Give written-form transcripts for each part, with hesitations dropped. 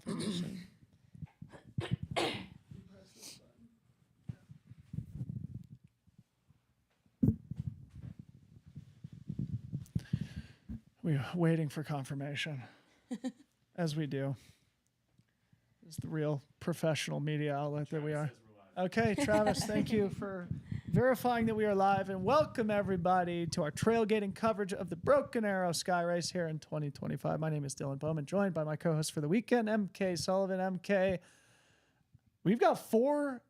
information. We're waiting for confirmation, as we do. It's the real professional media outlet that we are. Okay, Travis, thank you for verifying that we are live, and welcome everybody to our trailgating coverage of the Broken Arrow Skyrace here in 2025. My name is Dylan Bowman, joined by my co-host for the weekend, EmKay Sullivan. EmKay, we've got 4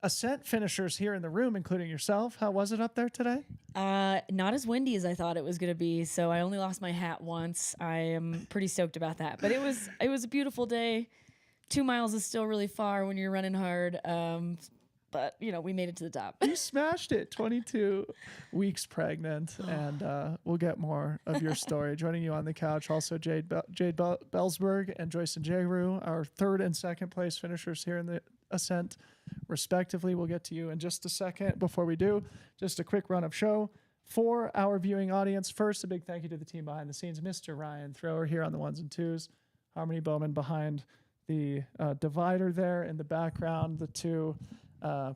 Ascent finishers here in the room, including yourself. How was it up there today? Not as windy as I thought it was going to be, so I only lost my hat once. I am pretty stoked about that, but it was a beautiful day. 2 miles is still really far when you're running hard, but you know, we made it to the top. You smashed it. 22 weeks pregnant, and we'll get more of your story. Joining you on the couch, also Jade Belzberg and Joyce Njeru, our 3rd and 2nd place finishers here in the Ascent, respectively. We'll get to you in just a second. Before we do, just a quick run of show for our viewing audience. First, a big thank you to the team behind the scenes, Mr. Ryan Thrower here on the 1s and 2s, Harmony Bowman behind the divider there in the background, the 2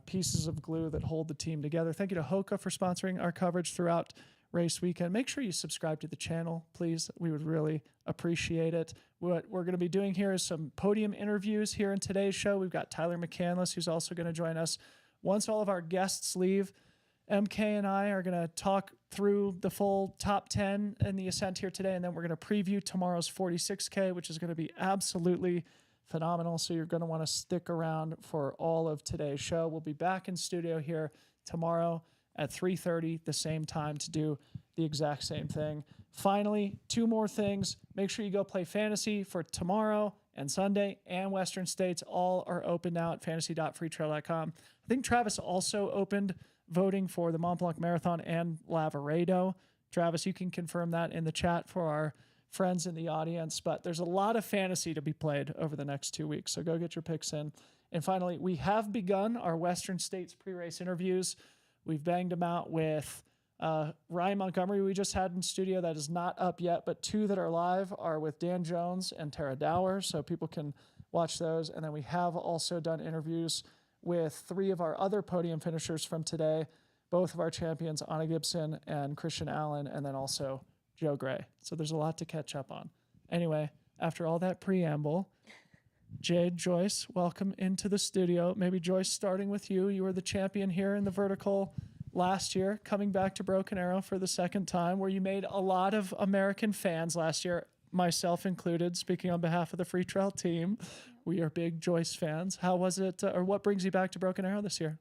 pieces of glue that hold the team together. Thank you to Hoka for sponsoring our coverage throughout race weekend. Make sure you subscribe to the channel, please. We would really appreciate it. What we're going to be doing here is some podium interviews here in today's show. We've got Tyler McCandless, who's also going to join us. Once all of our guests leave, EmKay and I are going to talk through the full top 10 in the Ascent here today, and then we're going to preview tomorrow's 46K, which is going to be absolutely phenomenal. So you're going to want to stick around for all of today's show. We'll be back in studio here tomorrow at 3:30, the same time, to do the exact same thing. Finally, 2 more things. Make sure you go play fantasy for tomorrow and Sunday, and Western States. All are open now at fantasy.freetrail.com. I think Travis also opened voting for the Mont Blanc Marathon and Lavaredo. Travis, you can confirm that in the chat for our friends in the audience, but there's a lot of fantasy to be played over the next 2 weeks, so go get your picks in. And finally, we have begun our Western States pre-race interviews. We've banged them out with Ryan Montgomery we just had in studio. That is not up yet, but 2 that are live are with Dan Jones and Tara Dower, so people can watch those. And then we have also done interviews with 3 of our other podium finishers from today, both of our champions, Anna Gibson and Christian Allen, and then also Joe Gray. So there's a lot to catch up on. Anyway, after all that preamble, Jade, Joyce, welcome into the studio. Maybe Joyce, starting with you. You were the champion here in the vertical last year, coming back to Broken Arrow for the 2nd time, where you made a lot of American fans last year, myself included, speaking on behalf of the Freetrail team. We are big Joyce fans. How was it, or what brings you back to Broken Arrow this year?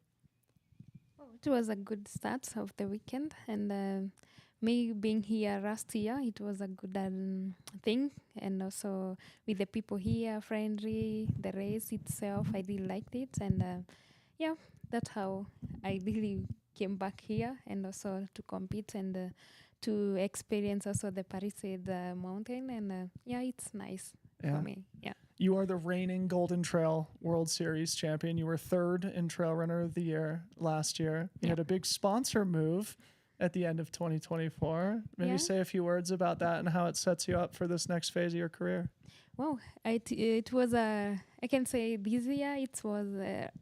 Well, it was a good start of the weekend, and me being here last year, it was a good thing. And also with the people here, friendly, the race itself, I really liked it. And yeah, that's how I really came back here, and also to compete and to experience also the Palisade mountain. And yeah, it's nice for me. Yeah. You are the reigning Golden Trail World Series champion. You were 3rd in Trail Runner of the Year last year. You had a big sponsor move at the end of 2024. Maybe say a few words about that and how it sets you up for this next phase of your career. Well, it was I can say this year it was,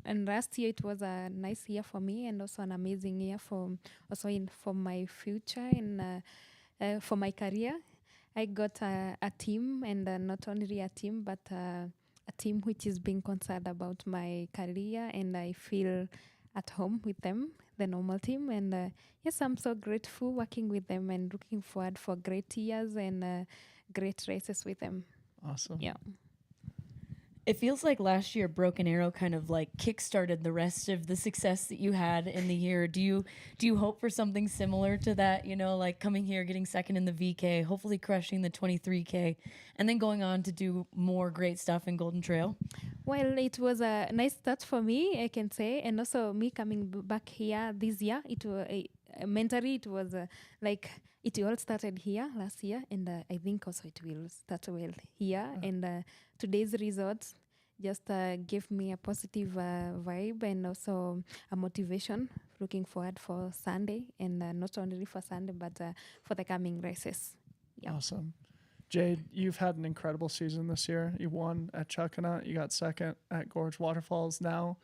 and last year it was a nice year for me, and also an amazing year for my future and for my career. I got a team, and not only a team, but a team which is being concerned about my career, and I feel at home with them, the Nnormal team. And yes, I'm so grateful working with them and looking forward for great years and great races with them. Awesome. Yeah. It feels like last year Broken Arrow kind of like kickstarted the rest of the success that you had in the year. Do you hope for something similar to that? You know, like coming here, getting 2nd in the VK, hopefully crushing the 23K, and then going on to do more great stuff in Golden Trail? Well, it was a nice start for me, I can say, and also me coming back here this year. It was mentally, it was like it all started here last year, and I think also it will start well here. And today's results just gave me a positive vibe and also a motivation. Looking forward for Sunday, and not only for Sunday, but for the coming races. Yeah. Awesome. Jade, you've had an incredible season this year. You won at Chuckanut. You got second at Gorge Waterfalls. Now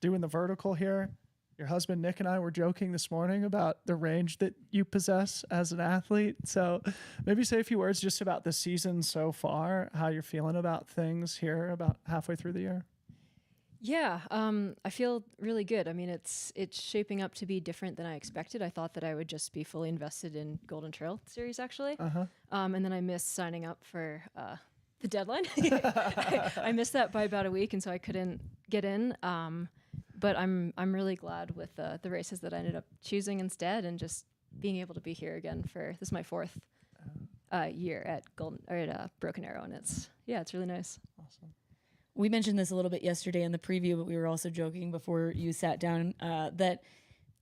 doing the vertical here. Your husband, Nick, and I were joking this morning about the range that you possess as an athlete. So maybe say a few words just about the season so far, how you're feeling about things here about halfway through the year. Yeah, I feel really good. I mean, it's shaping up to be different than I expected. I thought that I would just be fully invested in Golden Trail Series, actually. And then I missed signing up for the deadline. I missed that by about a week, and so I couldn't get in. But I'm really glad with the races that I ended up choosing instead, and just being able to be here again for this is my fourth year at Broken Arrow, and it's really nice. Awesome. We mentioned this a little bit yesterday in the preview, but we were also joking before you sat down that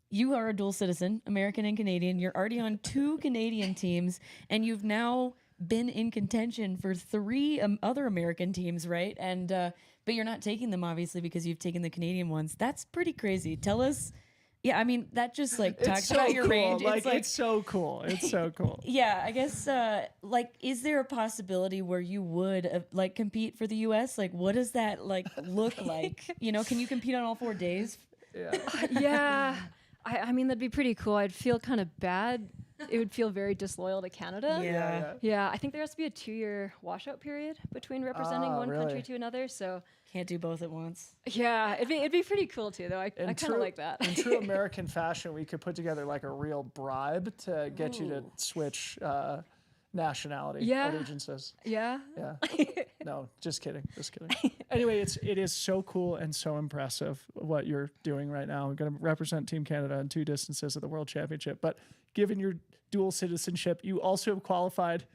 you are a dual citizen, American and Canadian. You're already on 2 Canadian teams, and you've now been in contention for 3 other American teams, right? And but you're not taking them, obviously, because you've taken the Canadian ones. That's pretty crazy. Tell us. Yeah, I mean, that just talks so about your cool. range. It's so cool. It's so cool. Yeah, I guess, is there a possibility where you would, compete for the U.S.? What does that, look like? Can you compete on all 4 days? Yeah. I mean, that'd be pretty cool. I'd feel kind of bad. It would feel very disloyal to Canada. Yeah. I think there has to be a 2-year washout period between representing one country to another. So can't do both at once. Yeah, it'd be pretty cool too, though. I kind of like that. In true American fashion, we could put together a real bribe to get you to switch nationality allegiances. Yeah. No, just kidding. Anyway, it is so cool and so impressive what you're doing right now. We're going to represent Team Canada in 2 distances at the World Championship. But given your dual citizenship, you also have qualified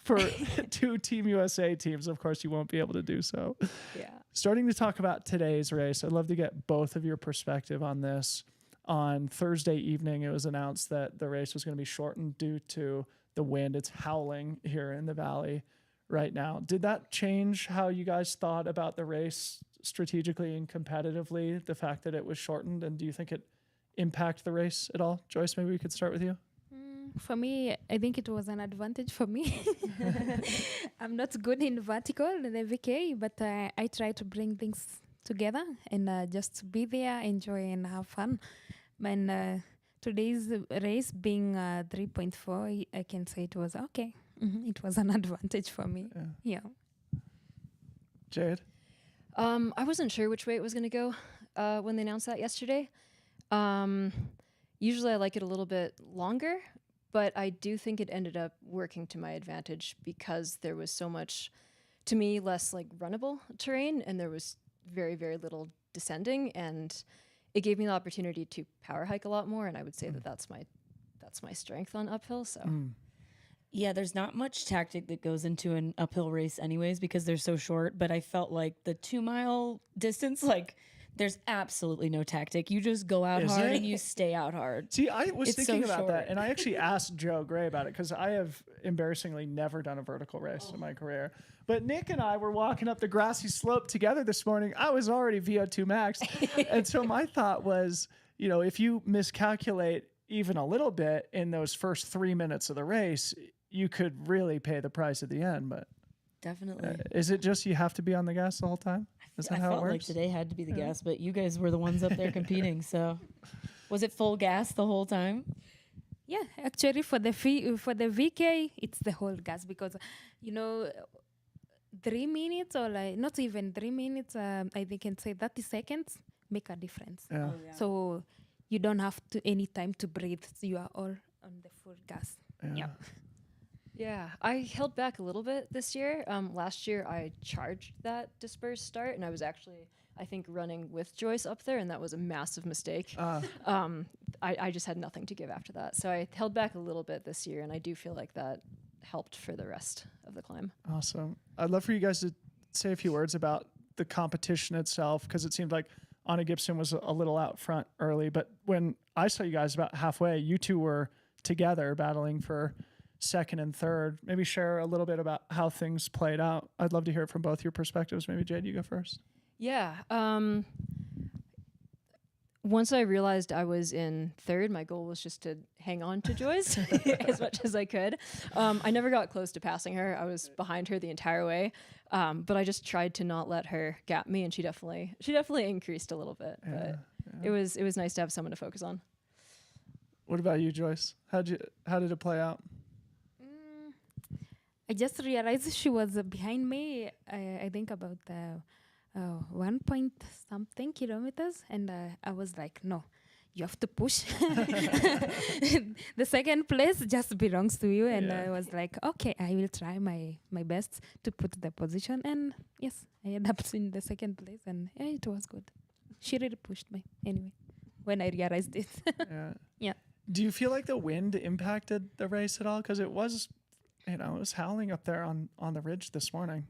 for 2 Team USA teams. Of course, you won't be able to do so. Yeah. Starting to talk about today's race, I'd love to get both of your perspective on this. On Thursday evening, it was announced that the race was going to be shortened due to the wind. It's howling here in the valley right now. Did that change how you guys thought about the race strategically and competitively, the fact that it was shortened? And do you think it impacted the race at all? Joyce, maybe we could start with you. For me, I think it was an advantage for me. I'm not good in vertical in the VK, but I try to bring things together and just be there, enjoy and have fun. And today's race being 3.4, I can say it was okay. It was an advantage for me. Yeah. Jade? I wasn't sure which way it was going to go when they announced that yesterday. Usually I like it a little bit longer, but I do think it ended up working to my advantage because there was so much, to me, less runnable terrain, and there was very, very little descending, and it gave me the opportunity to power hike a lot more, and I would say that that's my strength on uphill. So. Yeah, there's not much tactic that goes into an uphill race anyways because they're so short, but I felt like the 2-mile distance, there's absolutely no tactic. You just go out hard and you stay out hard. See, I was thinking about short. that, and I actually asked Joe Gray about it because I have embarrassingly never done a vertical race in my career. But Nick and I were walking up the grassy slope together this morning. I was already VO2 max. And so my thought was, if you miscalculate even a little bit in those first 3 minutes of the race, you could really pay the price at the end. But definitely. Is it just you have to be on the gas the whole time? Is that how it felt works? like today had to be the gas, but you guys were the ones up there competing. So was it full gas the whole time? Yeah, actually for the VK, it's the whole gas because, 3 minutes or not even 3 minutes, I can say 30 seconds make a difference. Yeah. Oh, yeah. So you don't have any time to breathe. So you are all on the full gas. Yeah. Yeah, I held back a little bit this year. Last year, I charged that dispersed start, and I was actually, I think, running with Joyce up there, and that was a massive mistake. I just had nothing to give after that. So I held back a little bit this year, and I do feel like that helped for the rest of the climb. Awesome. I'd love for you guys to say a few words about the competition itself, because it seemed like Anna Gibson was a little out front early, but when I saw you guys about halfway, you two were together battling for second and third. Maybe share a little bit about how things played out. I'd love to hear it from both your perspectives. Maybe Jade, you go first. Yeah. once I realized I was in third, my goal was just to hang on to Joyce as much as I could. I never got close to passing her. I was behind her the entire way, but I just tried to not let her gap me, and she definitely increased a little bit. Yeah, But it was nice to have someone to focus on. What about you, Joyce? How did it play out? I just realized she was behind me. I think about 1 point something kilometers, and I was like, no, you have to push. The second place just belongs to you, and I was like, okay, I will try my best to put the position, and yes, I ended up in the second place, and it was good. She really pushed me anyway when I realized it. Yeah. Do you feel like the wind impacted the race at all? Because it was, it was howling up there on the ridge this morning.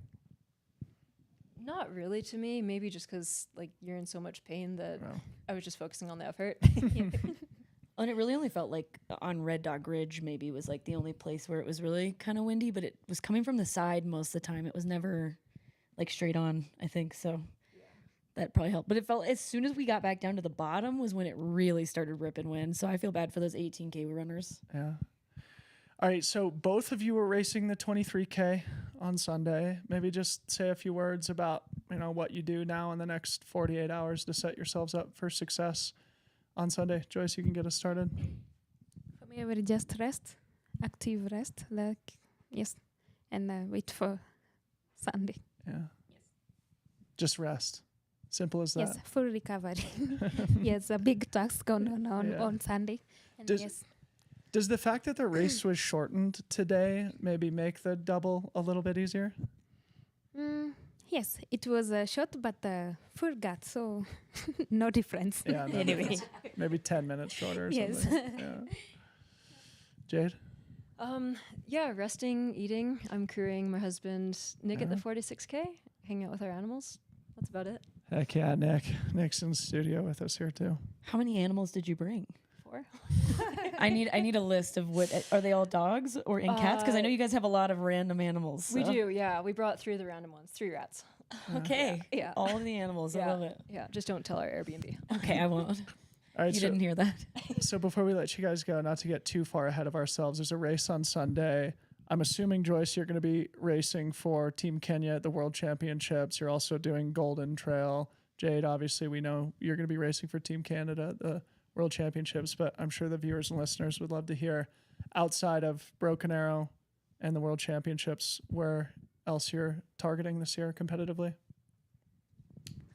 Not really to me. Maybe just because like you're in so much pain that I was just focusing on the effort. And it really only felt like on Red Dog Ridge maybe was like the only place where it was really kind of windy, but it was coming from the side most of the time. It was never like straight on, I think. So that probably helped. But it felt as soon as we got back down to the bottom was when it really started ripping wind. So I feel bad for those 18K runners. Yeah. All right. So both of you were racing the 23K on Sunday. Maybe just say a few words about, what you do now in the next 48 hours to set yourselves up for success on Sunday. Joyce, you can get us started. For me, I will just rest, active rest, and wait for Sunday. Yeah. Yes. Just rest. Simple as that. Yes, full recovery. Yes, a big task going on Sunday. And Does the fact that the race was shortened today maybe make the double a little bit easier? Yes, it was short, but full gut, so no difference. Yeah, anyway. Maybe 10 minutes shorter or Yes. something. Yeah. Jade? Resting, eating. I'm crewing my husband Nick at the 46K, hanging out with our animals. That's about it. Heck yeah, Nick. Nick's in the studio with us here too. How many animals did you bring? 4. I need a list of are they all dogs or cats? Because I know you guys have a lot of random animals. So. We do, yeah. We brought 3 of the random ones, 3 rats. Okay. Yeah. All of the animals. I love it. Yeah, just don't tell our Airbnb. Okay, I won't. All right, you didn't hear that. So before we let you guys go, not to get too far ahead of ourselves, there's a race on Sunday. I'm assuming, Joyce, you're going to be racing for Team Kenya at the World Championships. You're also doing Golden Trail. Jade, obviously, we know you're going to be racing for Team Canada at the World Championships, but I'm sure the viewers and listeners would love to hear, outside of Broken Arrow and the World Championships, where else you're targeting this year competitively?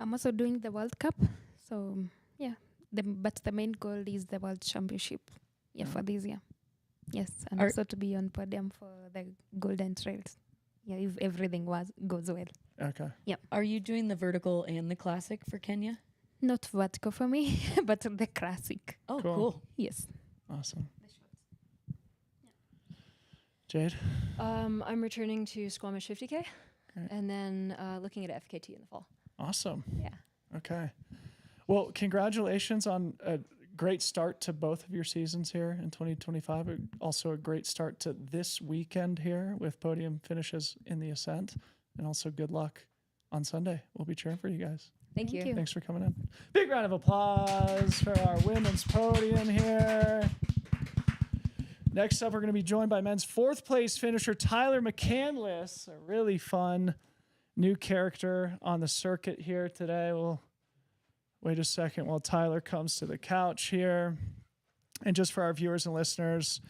I'm also doing the World Cup, so but the main goal is the World Championship for this year. Yes, and also to be on podium for the Golden Trails. Yeah, if everything goes well. Okay. Yeah. Are you doing the vertical and the classic for Kenya? Not vertical for me, but the classic. Oh, cool. Yes. Awesome. Jade? I'm returning to Squamish 50K, and then looking at FKT in the fall. Awesome. Yeah. Okay. Well, congratulations on a great start to both of your seasons here in 2025. Also a great start to this weekend here with podium finishes in the Ascent. And also good luck on Sunday. We'll be cheering for you guys. Thank you. Thanks for coming in. Big round of applause for our women's podium here. Next up, we're going to be joined by men's 4th place finisher Tyler McCandless, a really fun new character on the circuit here today. We'll wait a second while Tyler comes to the couch here. And just for our viewers and listeners,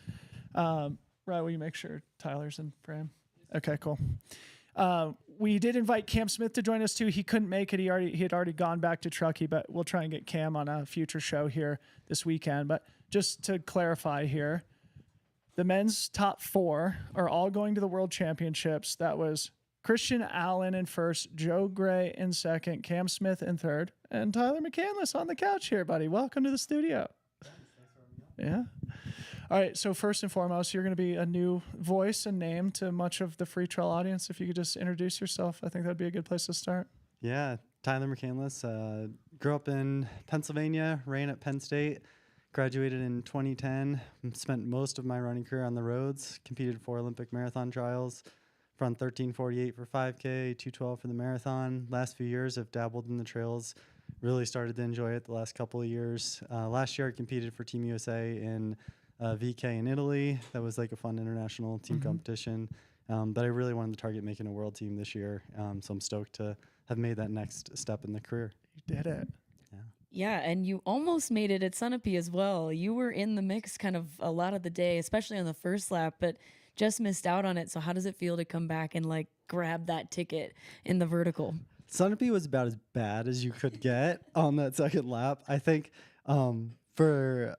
right, will you make sure Tyler's in frame? Okay, cool. We did invite Cam Smith to join us too. He couldn't make it. He had already gone back to Truckee, but we'll try and get Cam on a future show here this weekend. But just to clarify here, the men's top 4 are all going to the World Championships. That was Christian Allen in first, Joe Gray in second, Cam Smith in third, and Tyler McCandless on the couch here, buddy. Welcome to the studio. Thanks for having me on. Yeah. All right, so first and foremost, you're going to be a new voice and name to much of the Freetrail audience. If you could just introduce yourself, I think that'd be a good place to start. Yeah, Tyler McCandless. Grew up in Pennsylvania, ran at Penn State, graduated in 2010, spent most of my running career on the roads, competed for Olympic marathon trials, run 13:48 for 5K, 2:12 for the marathon. Last few years, I've dabbled in the trails really started to enjoy it the last couple of years. Last year I competed for Team USA in VK in Italy. That was like a fun international team competition. But I really wanted to target making a world team this year. So I'm stoked to have made that next step in the career. You did it. Yeah, and you almost made it at Sunapee as well. You were in the mix kind of a lot of the day, especially on the first lap, but just missed out on it. So how does it feel to come back and like grab that ticket in the vertical? Sunapee was about as bad as you could get on that second lap. I think for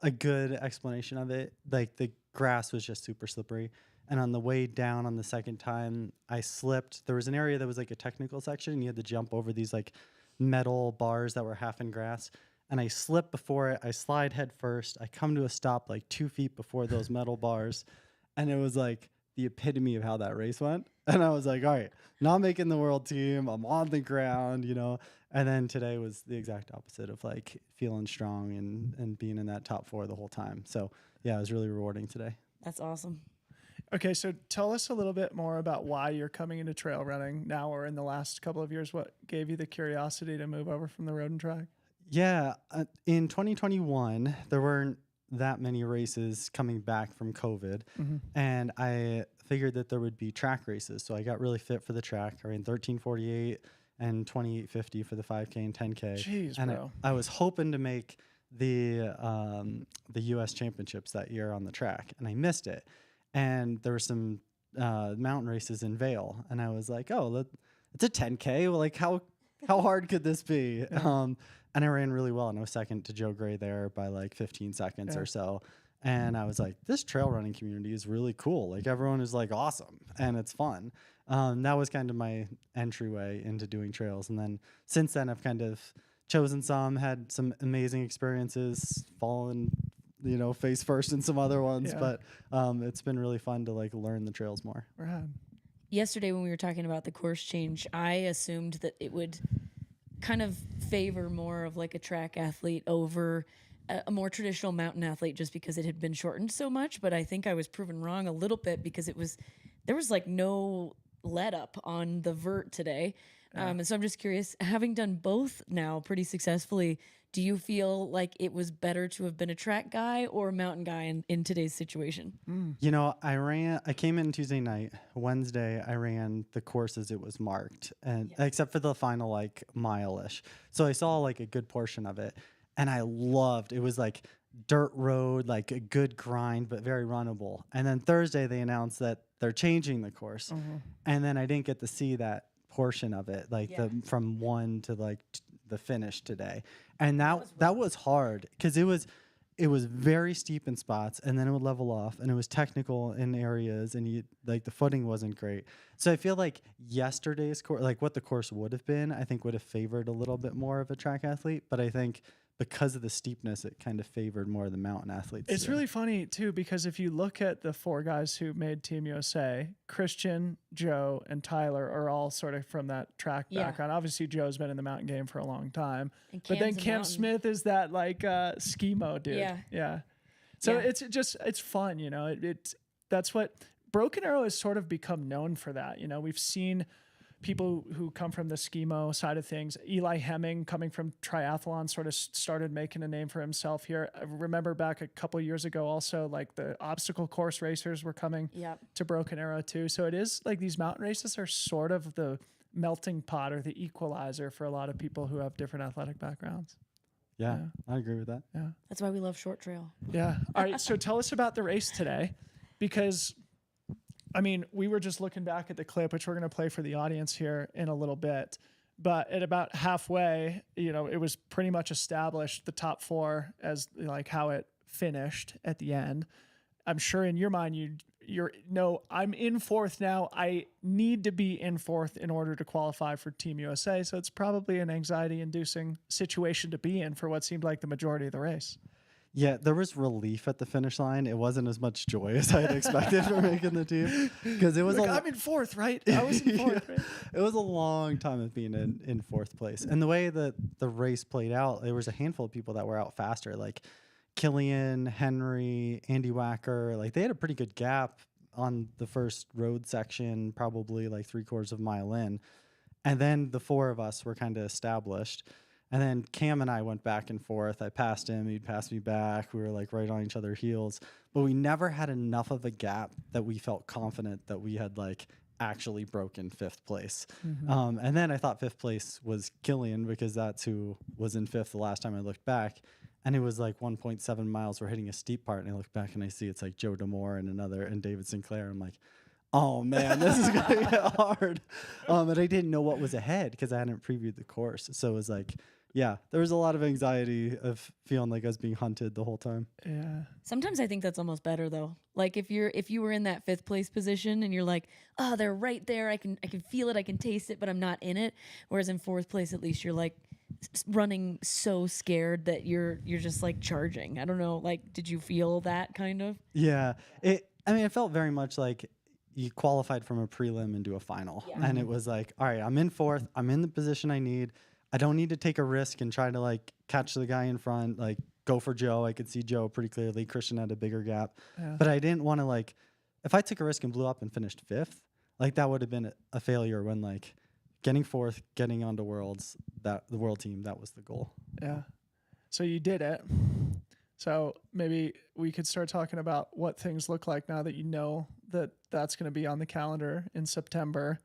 a good explanation of it, like the grass was just super slippery. And on the way down on the second time, I slipped. There was an area that was like a technical section, and you had to jump over these like metal bars that were half in grass. And I slipped before it. I slide head first. I come to a stop like 2 feet before those metal bars. And it was like the epitome of how that race went. And I was like, all right, not making the world team. I'm on the ground, you know. And then today was the exact opposite of like feeling strong and being in that top 4 the whole time. So yeah, it was really rewarding today. That's awesome. Okay, so tell us a little bit more about why you're coming into trail running now or in the last couple of years. What gave you the curiosity to move over from the road and track? Yeah, in 2021, there weren't that many races coming back from COVID, and I figured that there would be track races. So I got really fit for the track. I ran 13:48 and 28:50 for the 5K and 10K. Jeez, and bro. I was hoping to make the U.S. championships that year on the track, and I missed it. And there were some mountain races in Vail, and I was like, "Oh, it's a 10K. Well, like how hard could this be?" And I ran really well, and I was second to Joe Gray there by like 15 seconds or so. And I was like, "This trail running community is really cool. Like everyone is like awesome, and it's fun." That was kind of my entryway into doing trails, and then since then I've kind of chosen some, had some amazing experiences, fallen, you know, face first in some other ones, but it's been really fun to like learn the trails more. Rad. Yesterday when we were talking about the course change, I assumed that it would kind of favor more of like a track athlete over a more traditional mountain athlete just because it had been shortened so much. But I think I was proven wrong a little bit because there was like no let up on the vert today. And so I'm just curious, having done both now pretty successfully, do you feel like it was better to have been a track guy or a mountain guy in today's situation? You know, I came in Tuesday night. Wednesday, I ran the course as it was marked, and except for the final like mile-ish. So I saw like a good portion of it, and I loved it. Was like dirt road, like a good grind, but very runnable. And then Thursday, they announced that they're changing the course, and then I didn't get to see that portion of it, like from 1 to like the finish today. And that was hard because it was very steep in spots, and then it would level off, and it was technical in areas, and you like the footing wasn't great. So I feel like yesterday's course, like what the course would have been, I think would have favored a little bit more of a track athlete, but I think because of the steepness, it kind of favored more of the mountain athletes. It's really funny too, because if you look at the 4 guys who made Team USA, Christian, Joe, and Tyler are all sort of from that track background. Obviously, Joe's been in the mountain game for a long time, but then Cam Smith is that like skimo dude. Yeah. So it's fun, you know. That's what Broken Arrow has sort of become known for. That, you know, we've seen people who come from the skimo side of things. Eli Hemming, coming from triathlon, sort of started making a name for himself here. I remember back a couple years ago also, like the obstacle course racers were coming to Broken Arrow too. So it is like these mountain races are sort of the melting pot or the equalizer for a lot of people who have different athletic backgrounds. Yeah, I agree with that. Yeah. That's why we love short trail. Yeah. All right. So tell us about the race today, because I mean, we were just looking back at the clip, which we're going to play for the audience here in a little bit. But at about halfway, you know, it was pretty much established the top 4 as like how it finished at the end. I'm sure in your mind, I'm in 4th now. I need to be in 4th in order to qualify for Team USA. So it's probably an anxiety-inducing situation to be in for what seemed like the majority of the race. Yeah, there was relief at the finish line. It wasn't as much joy as I had expected for making the team, because it was like, I'm in 4th, right? I was in 4th. Right? It was a long time of being in 4th place. And the way that the race played out, there was a handful of people that were out faster, like Killian, Henry, Andy Wacker. Like they had a pretty good gap on the first road section, probably like 3/4 of a mile in. And then the 4 of us were kind of established. And then Cam and I went back and forth. I passed him, he'd pass me back. We were like right on each other's heels, but we never had enough of a gap that we felt confident that we had like actually broken 5th place. And then I thought 5th place was Killian because that's who was in 5th the last time I looked back. And it was like 1.7 miles. We're hitting a steep part, and I look back and I see it's like Joe Demore and David Sinclair. I'm like, oh man, this is gonna get hard. And I didn't know what was ahead because I hadn't previewed the course. So it was like, yeah, there was a lot of anxiety of feeling like I was being hunted the whole time. Yeah. Sometimes I think that's almost better though. Like if you were in that 5th place position and you're like, oh, they're right there. I can feel it. I can taste it, but I'm not in it. Whereas in 4th place, at least you're like running so scared that you're just like charging. I don't know. Like, did you feel that kind of? Yeah. It felt very much like you qualified from a prelim into a final. Yeah. And it was like, all right, I'm in 4th. I'm in the position I need. I don't need to take a risk and try to like catch the guy in front, like go for Joe. I could see Joe pretty clearly. Christian had a bigger gap, but I didn't want to like, if I took a risk and blew up and finished 5th, like that would have been a failure when like getting 4th, getting onto Worlds, that the world team, that was the goal. Yeah. So you did it. So maybe we could start talking about what things look like now that you know that that's going to be on the calendar in September.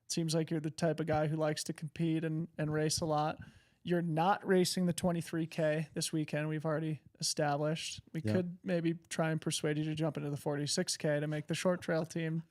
It seems like you're the type of guy who likes to compete and race a lot. You're not racing the 23K this weekend. We've already established. We could maybe try and persuade you to jump into the 46K to make the short trail team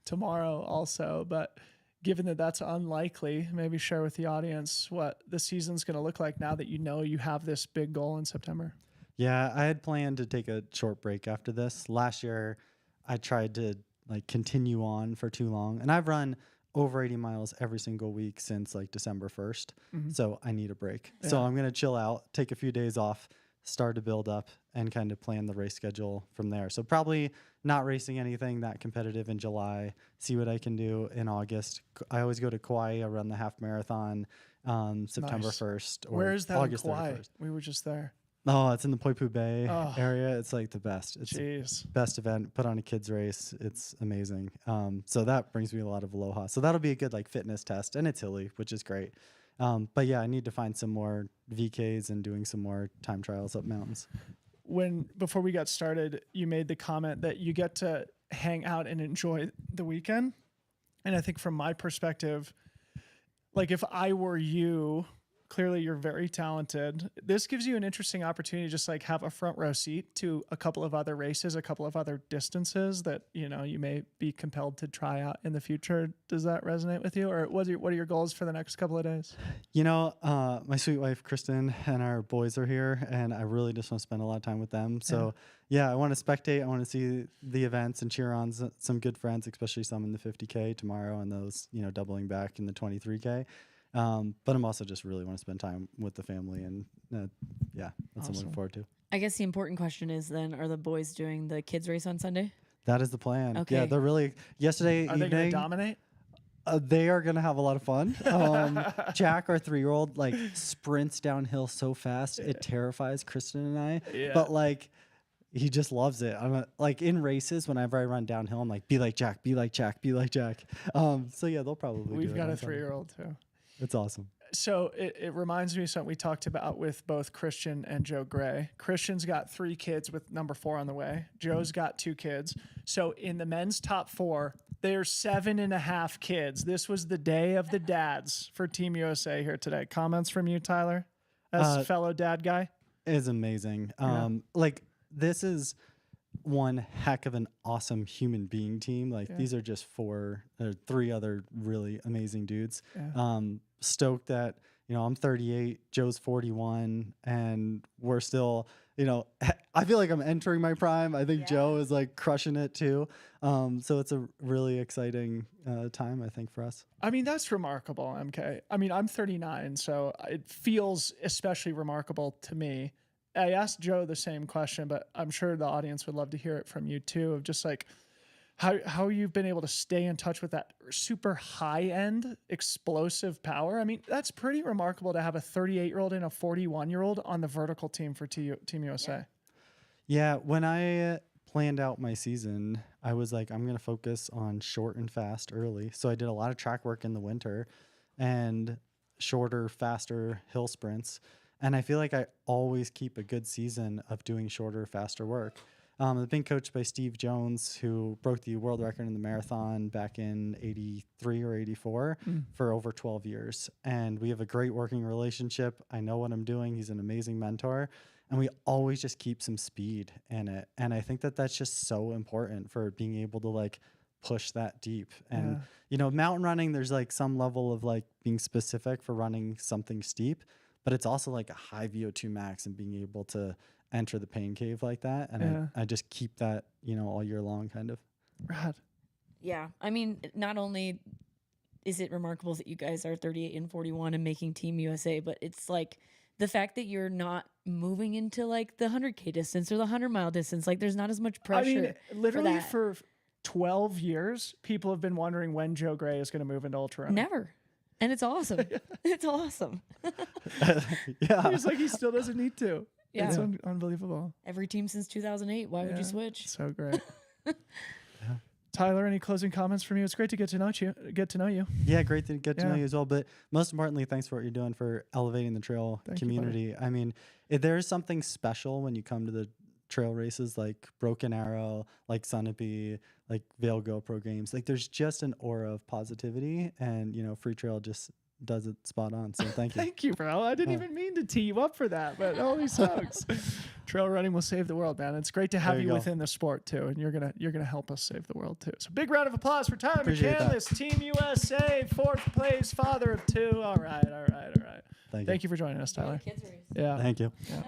tomorrow also. But given that that's unlikely, maybe share with the audience what the season's going to look like now that you know you have this big goal in September. Yeah, I had planned to take a short break after this. Last year, I tried to like continue on for too long, and I've run over 80 miles every single week since like December 1st. So I need a break. Yeah. So I'm going to chill out, take a few days off, start to build up and kind of plan the race schedule from there. So probably not racing anything that competitive in July, see what I can do in August. I always go to Kauai. I run the half marathon September 1st. Or where is that August in Kauai? 31st. We were just there. Oh, it's in the Poipu Bay area. It's like the best. It's the best event. Put on a kids race. It's amazing. So that brings me a lot of aloha. So that'll be a good like fitness test, and it's hilly, which is great. But yeah, I need to find some more VKs and doing some more time trials up mountains. Before we got started, you made the comment that you get to hang out and enjoy the weekend. And I think from my perspective, like if I were you, clearly you're very talented. This gives you an interesting opportunity to just like have a front row seat to a couple of other races, a couple of other distances that, you know, you may be compelled to try out in the future. Does that resonate with you? Or what are your goals for the next couple of days? You know, my sweet wife, Kristen, and our boys are here, and I really just want to spend a lot of time with them. So yeah, I want to spectate. I want to see the events and cheer on some good friends, especially some in the 50K tomorrow and those, you know, doubling back in the 23K. But I'm also just really want to spend time with the family, and that's awesome. what I'm looking forward to. I guess the important question is then, are the boys doing the kids race on Sunday? That is the plan. Okay. Yeah, they're really, yesterday Are evening. they going to dominate? They are going to have a lot of fun. Jack, our 3-year-old, like sprints downhill so fast. It terrifies Kristen and I, but like, he just loves it. I'm like in races, whenever I run downhill, I'm like, be like Jack, be like Jack, be like Jack. So yeah, they'll probably We've do it got a on Sunday. 3-year-old too. It's awesome. So it reminds me of something we talked about with both Christian and Joe Gray. Christian's got 3 kids with number 4 on the way. Joe's got 2 kids. So in the men's top 4, there's 7.5 kids. This was the day of the dads for Team USA here today. Comments from you, Tyler, as a fellow dad guy? It's amazing. Like this is one heck of an awesome human being team. Like these are just 3 other really amazing dudes. Stoked that, you know, I'm 38, Joe's 41, and we're still, you know, I feel like I'm entering my prime. I think Joe is like crushing it too. So it's a really exciting time, I think, for us. I mean, that's remarkable, EmKay. I mean, I'm 39, so it feels especially remarkable to me. I asked Joe the same question, but I'm sure the audience would love to hear it from you too, of just like how you've been able to stay in touch with that super high-end explosive power. I mean, that's pretty remarkable to have a 38-year-old and a 41-year-old on the vertical team for Team USA. Yeah, when I planned out my season, I was like, I'm going to focus on short and fast early. So I did a lot of track work in the winter, and shorter, faster hill sprints. And I feel like I always keep a good season of doing shorter, faster work. I've been coached by Steve Jones, who broke the world record in the marathon back in 83 or 84 for over 12 years. And we have a great working relationship. I know what I'm doing. He's an amazing mentor. And we always just keep some speed in it. And I think that that's just so important for being able to like push that deep. And, you know, mountain running, there's like some level of like being specific for running something steep, but it's also like a high VO2 max and being able to enter the pain cave like that. And I just keep that, you know, all year long kind of. Rad. Yeah. I mean, not only is it remarkable that you guys are 38 and 41 and making Team USA, but it's like the fact that you're not moving into like the 100K distance or the 100-mile distance. Like there's not as much pressure. I mean, literally for for 12 years, people have been wondering when Joe Gray is going to move into ultra running. Never. And it's awesome. It's awesome. Yeah. He's like, he still doesn't need to. Yeah. It's unbelievable. Every team since 2008. Why would you switch? So great. Tyler, any closing comments from you? It's great to get to know you. Yeah, great to get to know you as well. But most importantly, thanks for what you're doing for elevating the trail community. I mean, there is something special when you come to the trail races like Broken Arrow, like Sunapee, like Vail GoPro Games. Like there's just an aura of positivity, and you know, Freetrail just does it spot on. So thank you. Thank you, bro. I didn't even mean to tee you up for that, but holy smokes. Trail running will save the world, man. It's great to have you within the sport too, and you're gonna help us save the world too. So big round of applause for Tyler McCandless, Team USA, 4th place, father of 2. All right. Thank you for joining us, Tyler. Yeah. Thank you. Yeah.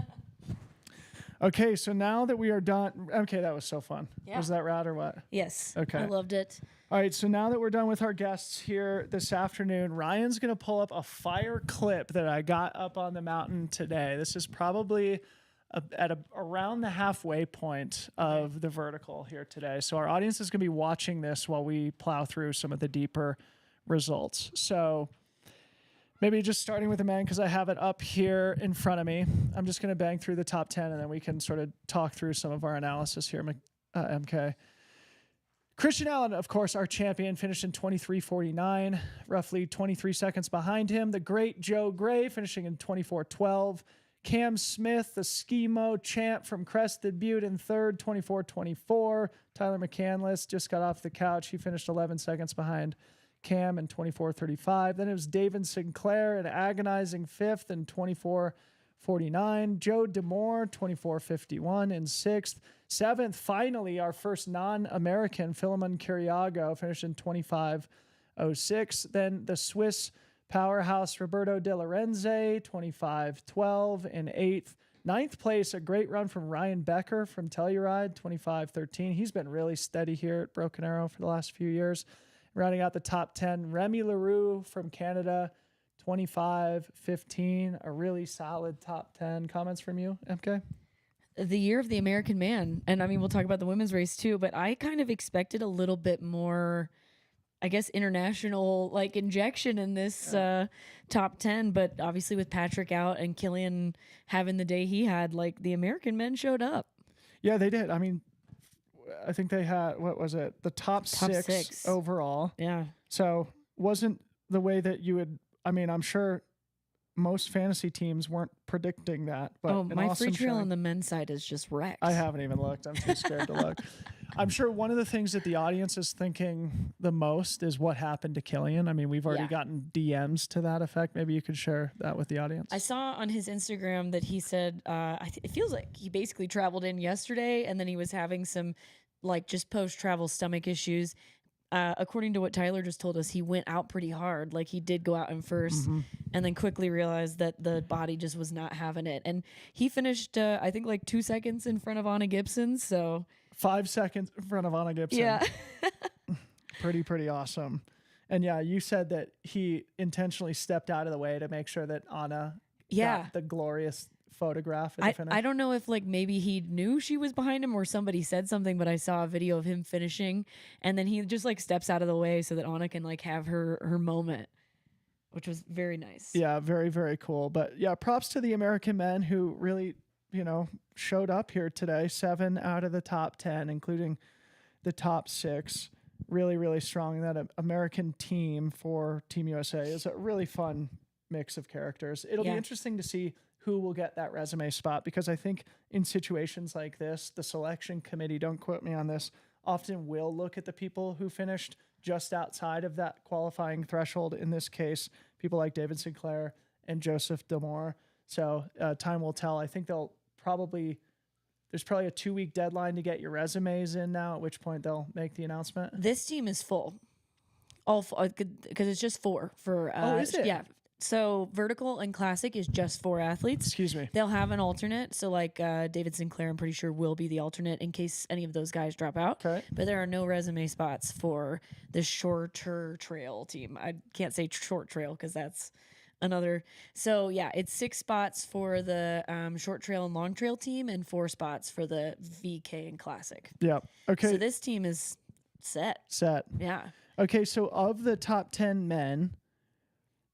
Okay, so now that we are done, EmKay, that was so fun. Yeah. Was that rad or what? Yes. Okay. I loved it. All right, so now that we're done with our guests here this afternoon, Ryan's going to pull up a fire clip that I got up on the mountain today. This is probably around the halfway point of the vertical here today. So our audience is going to be watching this while we plow through some of the deeper results. So maybe just starting with the men, because I have it up here in front of me. I'm just going to bang through the top 10, and then we can sort of talk through some of our analysis here, EmKay. Christian Allen, of course, our champion, finished in 23:49, roughly 23 seconds behind him. The great Joe Gray finishing in 24:12. Cam Smith, the Skimo champ from Crested Butte, in 3rd, 24:24. Tyler McCandless just got off the couch. He finished 11 seconds behind Cam in 24:35. Then it was David Sinclair, an agonizing 5th in 24:49. Joe Demore, 24:51 in 6th. 7th, finally, our first non-American, Philemon Cariago, finished in 25:06. Then the Swiss powerhouse, Roberto De Lorenzo, 25:12 in 8th. 9th place, a great run from Ryan Becker from Telluride, 25:13. He's been really steady here at Broken Arrow for the last few years. Rounding out the top 10, Remy Leroux from Canada, 25:15. A really solid top 10. Comments from you, EmKay? The year of the American man. And I mean, we'll talk about the women's race too, but I kind of expected a little bit more, I guess, international like injection in this top 10. But obviously with Patrick out and Killian having the day he had, like the American men showed up. Yeah, they did. I mean, I think they had, what was it? The top six overall. Yeah. So wasn't the way that you would, I mean, I'm sure most fantasy teams weren't predicting that. But my Freetrail on the men's side is just wrecked. I haven't even looked. I'm too scared to look. I'm sure one of the things that the audience is thinking the most is what happened to Killian. I mean, we've already gotten DMs to that effect. Maybe you could share that with the audience. I saw on his Instagram that he said, it feels like he basically traveled in yesterday and then he was having some like just post-travel stomach issues. According to what Tyler just told us, he went out pretty hard. Like he did go out in first and then quickly realized that the body just was not having it. And he finished, I think, like 2 seconds in front of Anna Gibson. So 5 seconds in front of Anna Gibson. Yeah. pretty awesome. And yeah, you said that he intentionally stepped out of the way to make sure that Anna got the glorious photograph at the finish. I don't know if like maybe he knew she was behind him or somebody said something, but I saw a video of him finishing and then he just like steps out of the way so that Anna can like have her moment, which was very nice. Yeah, very, very cool. But yeah, props to the American men who really, you know, showed up here today. 7 out of the top 10, including the top 6. Really, really strong. That American team for Team USA is a really fun mix of characters. It'll be Yeah. interesting to see who will get that resume spot, because I think in situations like this, the selection committee, don't quote me on this, often will look at the people who finished just outside of that qualifying threshold. In this case, people like David Sinclair and Joseph Damore. So time will tell. I think there's probably a 2-week deadline to get your resumes in now, at which point they'll make the announcement. This team is full. All because it's just 4 for. Is it? Yeah. So vertical and classic is just 4 athletes. Excuse me. They'll have an alternate. So like David Sinclair, I'm pretty sure will be the alternate in case any of those guys drop out. Okay. But there are no resume spots for the shorter trail team. I can't say short trail because that's another. So yeah, it's 6 spots for the short trail and long trail team and 4 spots for the VK and classic. Yeah. Okay. So this team is set. Yeah. Okay. So of the top 10 men,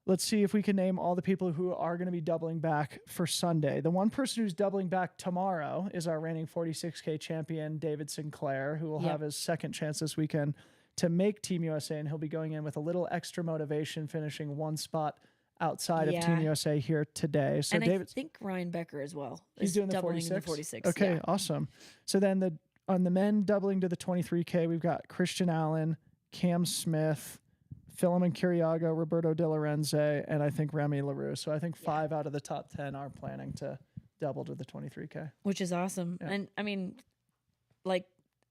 let's see if we can name all the people who are going to be doubling back for Sunday. The one person who's doubling back tomorrow is our reigning 46K champion, David Sinclair, who will have his second chance this weekend to make Team USA, and he'll be going in with a little extra motivation, finishing 1 spot outside of Team USA here today. So and David, I think Ryan Becker as well. he's is doing the doubling 46? 46. Okay, Yeah. awesome. So then on the men doubling to the 23K, we've got Christian Allen, Cam Smith, Philemon Curiago, Roberto De Lorenzo, and I think Remy LaRue. So I think 5 out of the top 10 are planning to double to the 23K. Which is awesome. Yeah. And I mean, like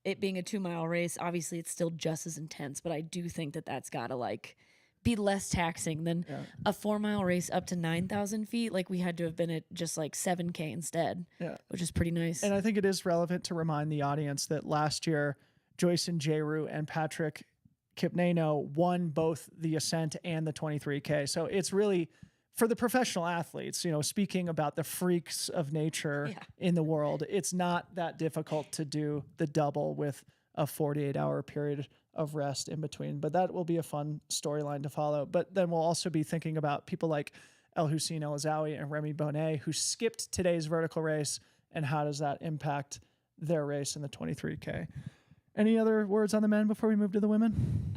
it being a 2-mile race, obviously it's still just as intense, but I do think that that's got to like be less taxing than a 4-mile race up to 9,000 feet. Like we had to have been at just like 7K instead, which is pretty nice. And I think it is relevant to remind the audience that last year, Joyce Njeru and Patrick Kipneno won both the Ascent and the 23K. So it's really, for the professional athletes, speaking about the freaks of nature in the world, it's not that difficult to do the double with a 48-hour period of rest in between. But that will be a fun storyline to follow. But then we'll also be thinking about people like El Hussein El Azawi and Remy Bonnet, who skipped today's vertical race, and how does that impact their race in the 23K. Any other words on the men before we move to the women?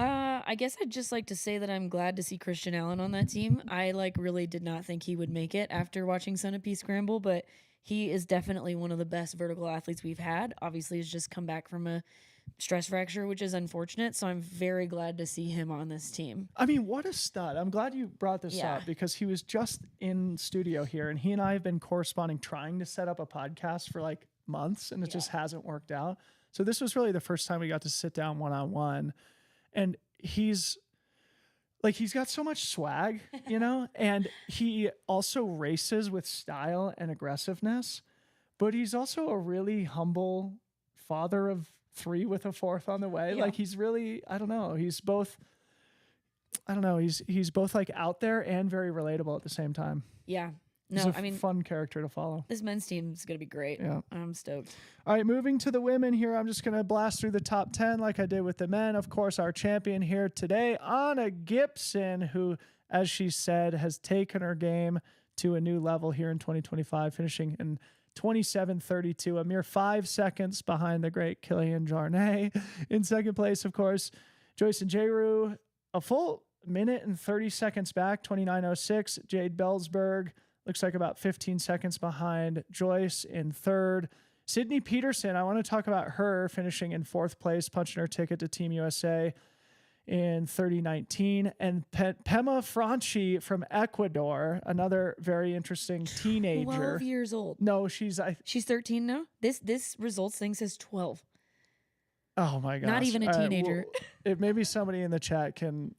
I guess I'd just like to say that I'm glad to see Christian Allen on that team. I really did not think he would make it after watching Centipede Scramble, but he is definitely one of the best vertical athletes we've had. Obviously, he's just come back from a stress fracture, which is unfortunate. So I'm very glad to see him on this team. I mean, what a stud. I'm glad you brought this up, because he was just in studio here, and he and I have been corresponding, trying to set up a podcast for like months, and it just hasn't worked out. So this was really the first time we got to sit down one-on-one, and he's got so much swag, and he also races with style and aggressiveness, but he's also a really humble father of 3 with a 4th on the way. Like he's really, he's both like out there and very relatable at the same time. Yeah. He's No, a fun character to follow. This men's team is going to be great. Yeah. I'm stoked. All right, moving to the women here. I'm just going to blast through the top 10 like I did with the men. Of course, our champion here today, Anna Gibson, who, as she said, has taken her game to a new level here in 2025, finishing in 27:32, a mere 5 seconds behind the great Kilian Jornet. In second place, of course, Joyce Njeru, a full minute and 30 seconds back, 29:06. Jade Belzberg looks like about 15 seconds behind Joyce in third. Sydney Peterson, I want to talk about her finishing in 4th place, punching her ticket to Team USA in 30:19. And Pema Franchi from Ecuador, another very interesting teenager. 12 years old. No, she's 13 now. This results thing says 12. Oh my gosh. Not even a teenager. Maybe somebody in the chat can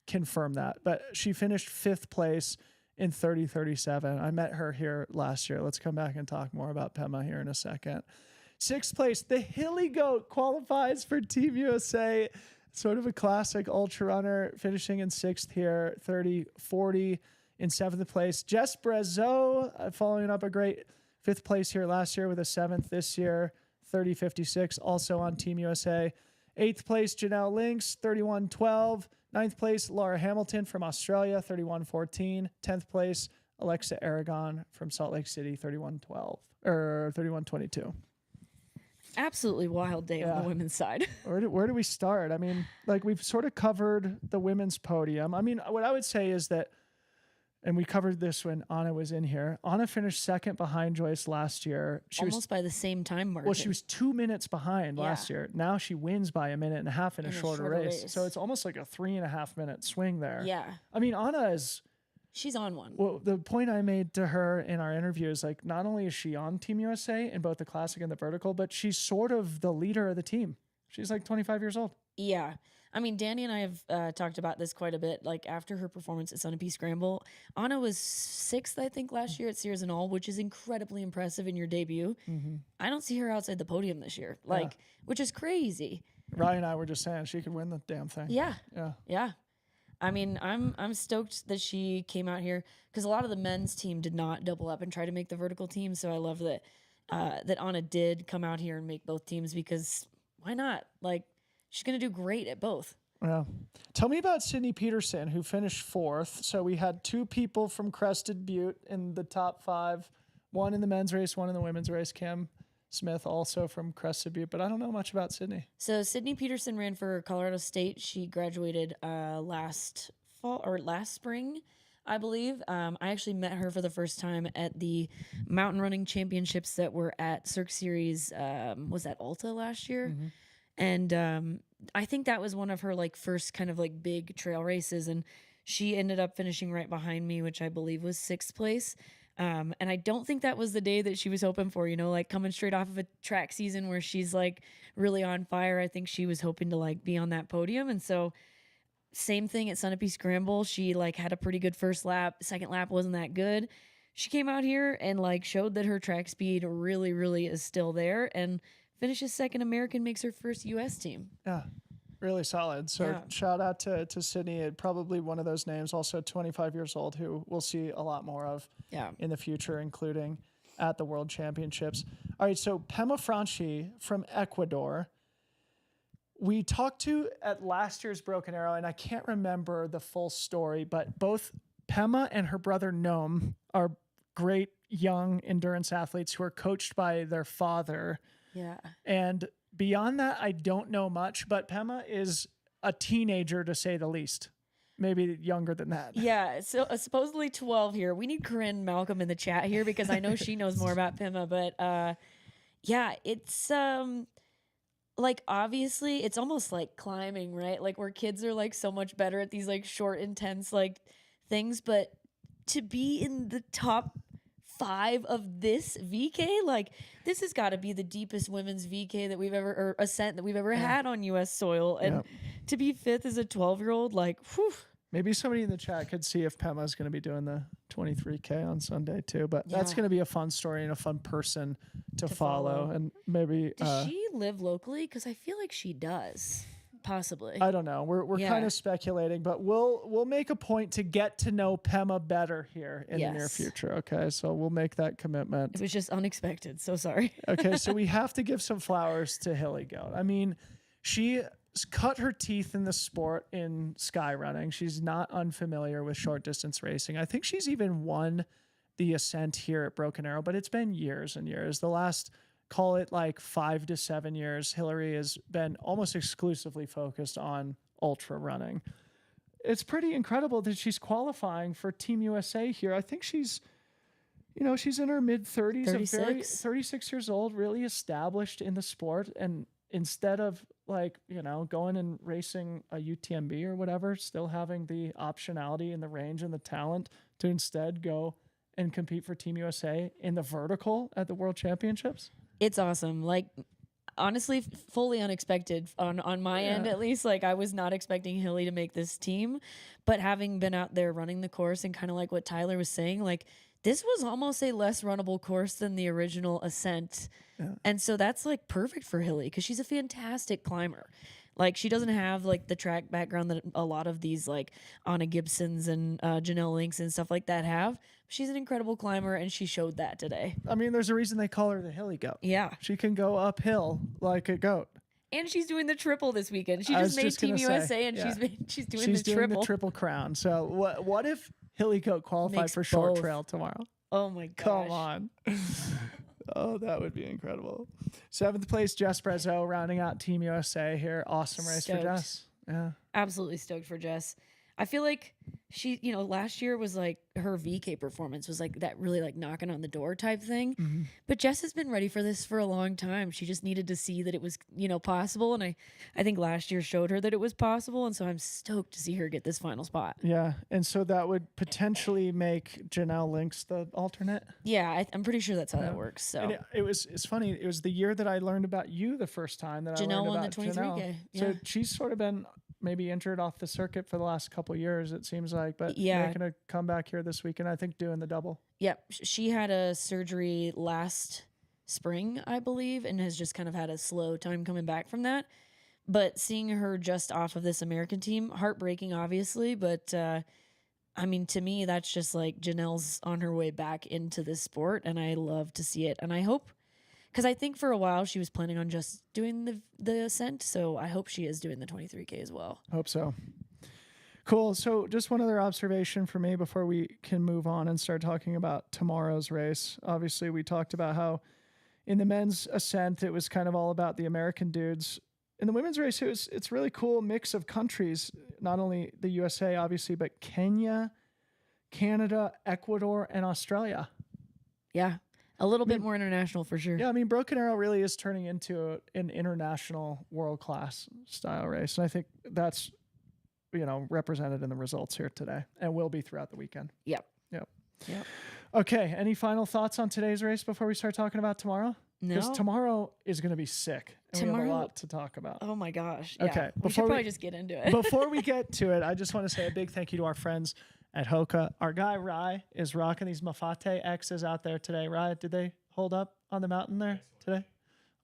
confirm that. But she finished 5th place in 30:37. I met her here last year. Let's come back and talk more about Pema here in a second. 6th place, the Hilly Goat qualifies for Team USA. Sort of a classic ultra runner, finishing in 6th here, 30:40. In 7th place, Jess Brezeau, following up a great 5th place here last year with a 7th this year, 30:56, also on Team USA. 8th place, Janelle Links, 31:12. 9th place, Laura Hamilton from Australia, 31:14. 10th place, Alexa Aragon from Salt Lake City, 31:12 or 31:22. Absolutely wild day on the women's side. Where do we start? I mean, like we've sort of covered the women's podium. I mean, what I would say is that and we covered this when Anna was in here. Anna finished second behind Joyce last year. She Almost was by the same time margin. well, she was 2 minutes behind last year. Now she wins by a minute and a half in a shorter race. So it's almost like a 3.5 minute swing there. Yeah. I mean, Anna is. She's on one. Well, the point I made to her in our interview is like, not only is she on Team USA in both the classic and the vertical, but she's sort of the leader of the team. She's like 25 years old. Yeah. I mean, Danny and I have talked about this quite a bit. Like after her performance at Sunapee Scramble, Anna was 6th, I think, last year at Sears and All, which is incredibly impressive in your debut. I don't see her outside the podium this year, which is crazy. Ryan and I were just saying she could win the damn thing. Yeah. Yeah. Yeah. I mean, I'm stoked that she came out here because a lot of the men's team did not double up and try to make the vertical team. So I love that that Anna did come out here and make both teams because why not? Like, she's going to do great at both. Yeah. Tell me about Sydney Peterson, who finished 4th. So we had 2 people from Crested Butte in the top 5, one in the men's race, one in the women's race. Kim Smith also from Crested Butte, but I don't know much about Sydney. So Sydney Peterson ran for Colorado State. She graduated last spring, I believe. I actually met her for the first time at the mountain running championships that were at Cirque Series. Was that Alta last year? And I think that was one of her like first kind of like big trail races. And she ended up finishing right behind me, which I believe was 6th place. And I don't think that was the day that she was hoping for, you know, like coming straight off of a track season where she's like really on fire. I think she was hoping to like be on that podium. And so same thing at Sunapee Scramble. She like had a pretty good first lap. Second lap wasn't that good. She came out here and like showed that her track speed really, really is still there and finishes second American, makes her first US team. Yeah. Really solid. So shout out to Sydney. Probably one of those names, also 25 years old, who we'll see a lot more of in the future, including at the World Championships. All right, so Pema Franchi from Ecuador. We talked to at last year's Broken Arrow, and I can't remember the full story, but both Pema and her brother Noam are great young endurance athletes who are coached by their father. Yeah. And beyond that, I don't know much, but Pema is a teenager to say the least. Maybe younger than that. Yeah, so supposedly 12 here. We need Corinne Malcolm in the chat here because I know she knows more about Pema, but yeah, it's like obviously it's almost like climbing, right? Like where kids are like so much better at these like short, intense like things, but to be in the top 5 of this VK, like this has got to be the deepest women's VK that we've ever, or ascent that we've ever had on US soil. And to be 5th as a 12-year-old, like, whew. Maybe somebody in the chat could see if Pema's going to be doing the 23K on Sunday too, but that's going to be a fun story and a fun person to follow. And maybe does she live locally? Because I feel like she does. Possibly. I don't know. We're kind of speculating, but we'll make a point to get to know Pema better here in the near future. Okay, so we'll make that commitment. It was just unexpected. So sorry. Okay, so we have to give some flowers to Hilly Goat. I mean, she cut her teeth in the sport in sky running. She's not unfamiliar with short distance racing. I think she's even won the Ascent here at Broken Arrow, but it's been years and years. The last, call it like 5 to 7 years, Hillary has been almost exclusively focused on ultra running. It's pretty incredible that she's qualifying for Team USA here. I think she's, you know, she's in her mid 30s, 36 years old, really established in the sport. And instead of like, you know, going and racing a UTMB or whatever, still having the optionality and the range and the talent to instead go and compete for Team USA in the vertical at the World Championships. It's awesome. Like, honestly, fully unexpected on my end, at least. Like, I was not expecting Hilly to make this team, but having been out there running the course and kind of like what Tyler was saying, like, this was almost a less runnable course than the original Ascent. Yeah. And so that's like perfect for Hilly because she's a fantastic climber. Like, she doesn't have like the track background that a lot of these like Anna Gibsons and Janelle Links and stuff like that have. She's an incredible climber, and she showed that today. I mean, there's a reason they call her the Hilly Goat. Yeah. She can go uphill like a goat. And she's doing the triple this weekend. She just made Team USA, and she's doing the triple crown. So what if Hilly Goat qualified for short trail tomorrow? Oh my gosh. Come on. Oh, that would be incredible. 7th place, Jess Brazeau, rounding out Team USA here. Awesome race for Jess. Yeah. Absolutely stoked for Jess. I feel like she, last year was like her VK performance was like that really like knocking on the door type thing. Mm-hmm. But Jess has been ready for this for a long time. She just needed to see that it was, possible. And I think last year showed her that it was possible. And so I'm stoked to see her get this final spot. Yeah. And so that would potentially make Janelle Links the alternate. Yeah, I'm pretty sure that's how that works. So And it's funny. It was the year that I learned about you the first time that Janelle I learned won about the 23K. Janelle. Yeah. So she's sort of been maybe injured off the circuit for the last couple of years, it seems like, but making a comeback here this weekend, I think doing the double. Yep. She had a surgery last spring, I believe, and has just kind of had a slow time coming back from that. But seeing her just off of this American team, heartbreaking, obviously, but I mean, to me, that's just like Janelle's on her way back into this sport, and I love to see it. And I hope, because I think for a while she was planning on just doing the Ascent, so I hope she is doing the 23K as well. Hope so. Cool. So just one other observation for me before we can move on and start talking about tomorrow's race. Obviously, we talked about how in the men's Ascent, it was kind of all about the American dudes. In the women's race, it's really cool mix of countries, not only the USA, obviously, but Kenya, Canada, Ecuador, and Australia. Yeah. A little bit more international for sure. Yeah, I mean, Broken Arrow really is turning into an international world-class style race. And I think that's, represented in the results here today and will be throughout the weekend. Yep. Okay, any final thoughts on today's race before we start talking about tomorrow? No. Because tomorrow is going to be sick. And we have a lot to talk about. Oh my gosh. Okay. Yeah. We should probably just get into it. Before we get to it, I just want to say a big thank you to our friends at Hoka. Our guy, Rye, is rocking these Mafate X's out there today. Rye, did they hold up on the mountain there today?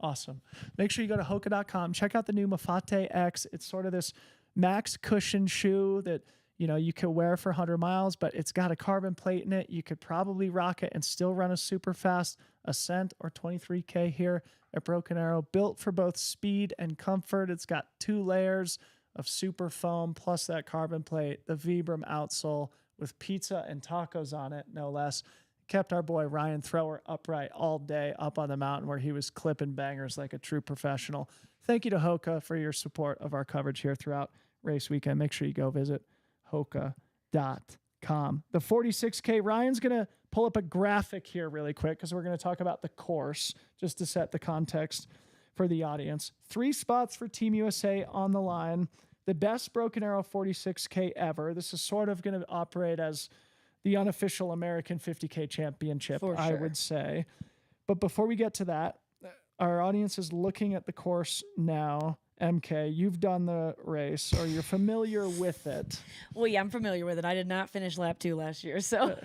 Awesome. Make sure you go to Hoka.com. Check out the new Mafate X. It's sort of this max cushion shoe that you could wear for 100 miles, but it's got a carbon plate in it. You could probably rock it and still run a super fast Ascent or 23K here at Broken Arrow. Built for both speed and comfort. It's got 2 layers of super foam plus that carbon plate, the Vibram outsole with pizza and tacos on it, no less. Kept our boy Ryan Thrower upright all day up on the mountain where he was clipping bangers like a true professional. Thank you to Hoka for your support of our coverage here throughout race weekend. Make sure you go visit Hoka.com. The 46K, Ryan's going to pull up a graphic here really quick because we're going to talk about the course just to set the context for the audience. 3 spots for Team USA on the line. The best Broken Arrow 46K ever. This is sort of going to operate as the unofficial American 50K championship, I would say. But before we get to that, our audience is looking at the course now. EmKay, you've done the race, or you're familiar with it. Well, yeah, I'm familiar with it. I did not finish lap 2 last year, so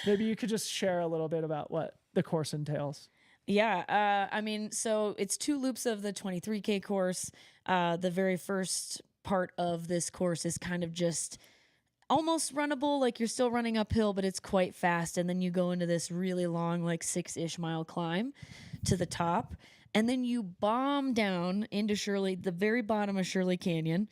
maybe you could just share a little bit about what the course entails. Yeah, I mean, so it's 2 loops of the 23K course. The very first part of this course is kind of just almost runnable, like you're still running uphill, but it's quite fast. And then you go into this really long, like 6-ish mile climb to the top. And then you bomb down into the very bottom of Shirley Canyon.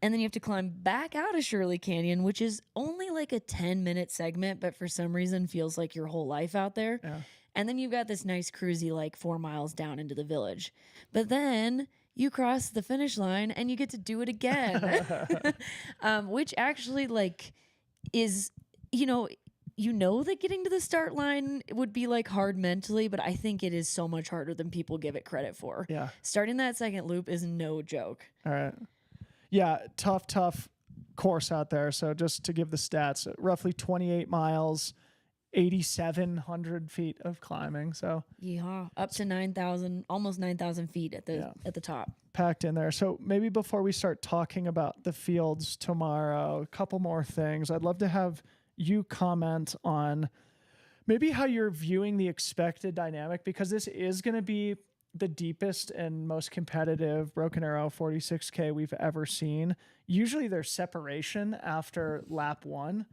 And then you have to climb back out of Shirley Canyon, which is only like a 10-minute segment, but for some reason feels like your whole life out there. Yeah. And then you've got this nice cruisy, like 4 miles down into the village. But then you cross the finish line and you get to do it again, which actually like is, that getting to the start line would be like hard mentally, but I think it is so much harder than people give it credit for. Yeah. Starting that second loop is no joke. All right. Yeah. Tough course out there. So just to give the stats, roughly 28 miles, 8,700 feet of climbing. So yeah, up to 9,000, almost 9,000 feet at the top. Packed in there. So maybe before we start talking about the fields tomorrow, a couple more things. I'd love to have you comment on maybe how you're viewing the expected dynamic, because this is going to be the deepest and most competitive Broken Arrow 46K we've ever seen. Usually there's separation after lap 1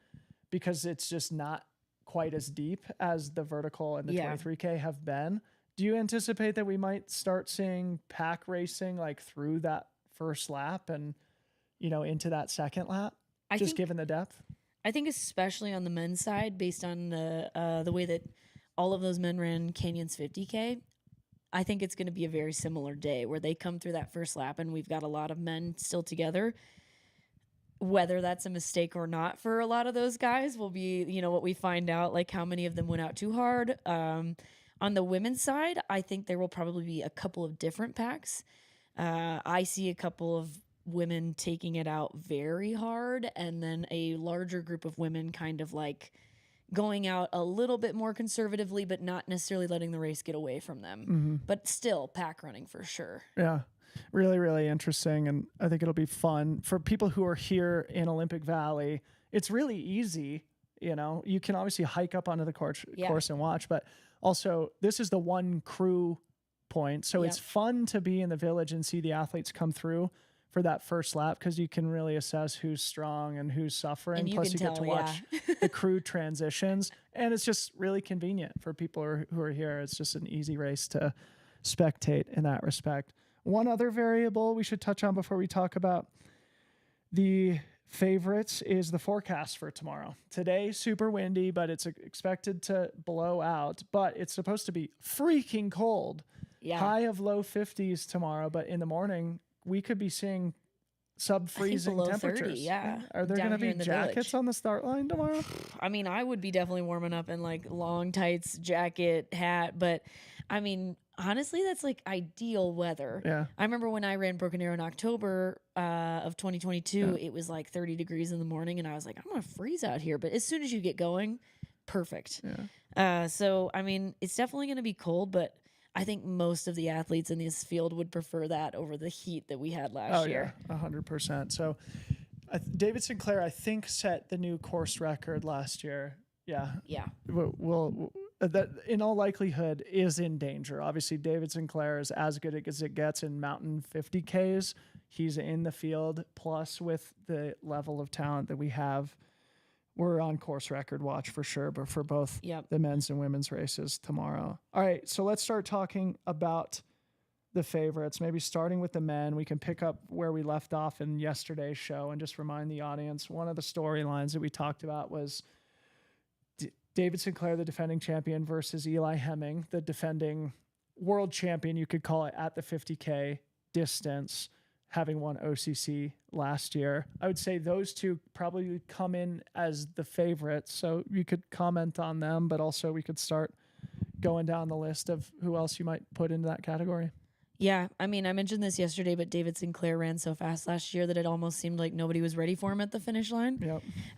because it's just not quite as deep as the vertical and the 23K have been. Do you anticipate that we might start seeing pack racing like through that first lap and, into that second lap, given the depth? I think especially on the men's side, based on the way that all of those men ran Canyon's 50K, I think it's going to be a very similar day where they come through that first lap and we've got a lot of men still together. whether that's a mistake or not for a lot of those guys will be, what we find out, like how many of them went out too hard. On the women's side, I think there will probably be a couple of different packs. I see a couple of women taking it out very hard, and then a larger group of women kind of like going out a little bit more conservatively, but not necessarily letting the race get away from them. But still pack running for sure. Yeah. Really, really interesting. And I think it'll be fun for people who are here in Olympic Valley. It's really easy. You can obviously hike up onto the course and watch, but also this is the one crew point. So it's fun to be in the village and see the athletes come through for that first lap, because you can really assess who's strong and who's suffering. And Plus you can get to tell, watch the crew transitions, and it's just really convenient for people who are here. It's just an easy race to spectate in that respect. One other variable we should touch on before we talk about the favorites is the forecast for tomorrow. Today, super windy, but it's expected to blow out, but it's supposed to be freaking cold. Yeah. High of low 50s tomorrow, but in the morning, we could be seeing sub-freezing below 30, temperatures. yeah. Are there Down going to here be in the jackets village. on the start line tomorrow? I mean, I would be definitely warming up in like long tights, jacket, hat, but I mean, honestly, that's like ideal weather. Yeah. I remember when I ran Broken Arrow in October of 2022, it was like 30 degrees in the morning, and I was like, I'm going to freeze out here. But as soon as you get going, perfect. Yeah. So, I mean, it's definitely going to be cold, but I think most of the athletes in this field would prefer that over the heat that we had last year. Yeah, 100%. So David Sinclair, I think, set the new course record last year. Yeah. Yeah. Will that in all likelihood is in danger. Obviously, David Sinclair is as good as it gets in mountain 50Ks. He's in the field, plus with the level of talent that we have, we're on course record watch for sure, but for both the men's and women's races tomorrow. All right, so let's start talking about the favorites, maybe starting with the men. We can pick up where we left off in yesterday's show and just remind the audience, one of the storylines that we talked about was David Sinclair, the defending champion, versus Eli Hemming, the defending world champion, you could call it, at the 50K distance, having won OCC last year. I would say those two probably come in as the favorites. So you could comment on them, but also we could start going down the list of who else you might put into that category. Yeah, I mean, I mentioned this yesterday, but David Sinclair ran so fast last year that it almost seemed like nobody was ready for him at the finish line.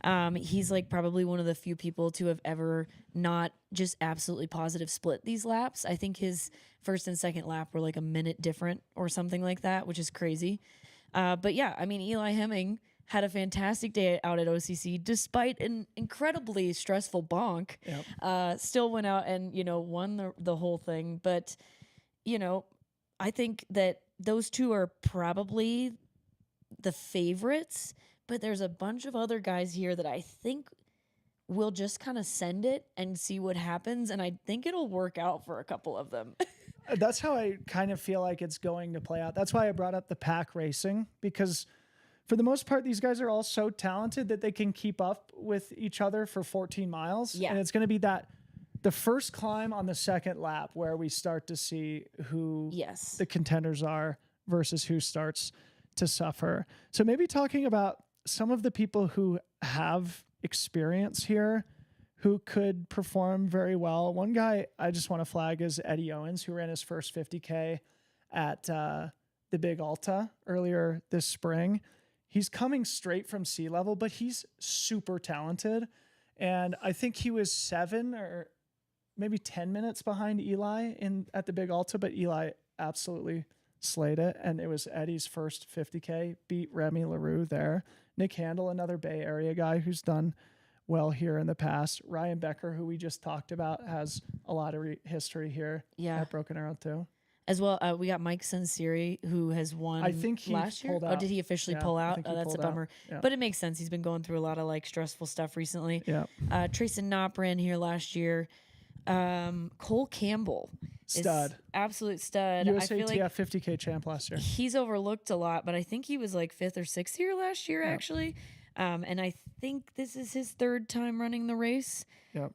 Yep. He's like probably one of the few people to have ever not just absolutely positive split these laps. I think his first and second lap were like a minute different or something like that, which is crazy. But yeah, I mean, Eli Hemming had a fantastic day out at OCC despite an incredibly stressful bonk. Yep. Still went out and, won the whole thing. But, I think that those two are probably the favorites, but there's a bunch of other guys here that I think will just kind of send it and see what happens. And I think it'll work out for a couple of them. That's how I kind of feel like it's going to play out. That's why I brought up the pack racing, because for the most part, these guys are all so talented that they can keep up with each other for 14 miles. Yeah. And it's going to be the first climb on the second lap where we start to see who the contenders are versus who starts to suffer. So maybe talking about some of the people who have experience here who could perform very well. One guy I just want to flag is Eddie Owens, who ran his first 50K at the Big Alta earlier this spring. He's coming straight from sea level, but he's super talented. And I think he was 7 or maybe 10 minutes behind Eli at the Big Alta, but Eli absolutely slayed it. And it was Eddie's first 50K, beat Remy LaRue there. Nick Handel, another Bay Area guy who's done well here in the past. Ryan Becker, who we just talked about, has a lot of history here at Broken Arrow too. As well, we got Mike Sansiri, who has won I think he last year. pulled Oh, out. did he officially pull out? Oh, that's a bummer. Yeah. But it makes sense. He's been going through a lot of like stressful stuff recently. Yeah. Trayson Knopp ran here last year. Cole Campbell, Stud. Absolute stud. USATF I feel like 50K champ last year. he's overlooked a lot, but I think he was like 5th or 6th here last year, actually. And I think this is his 3rd time running the race. Yep.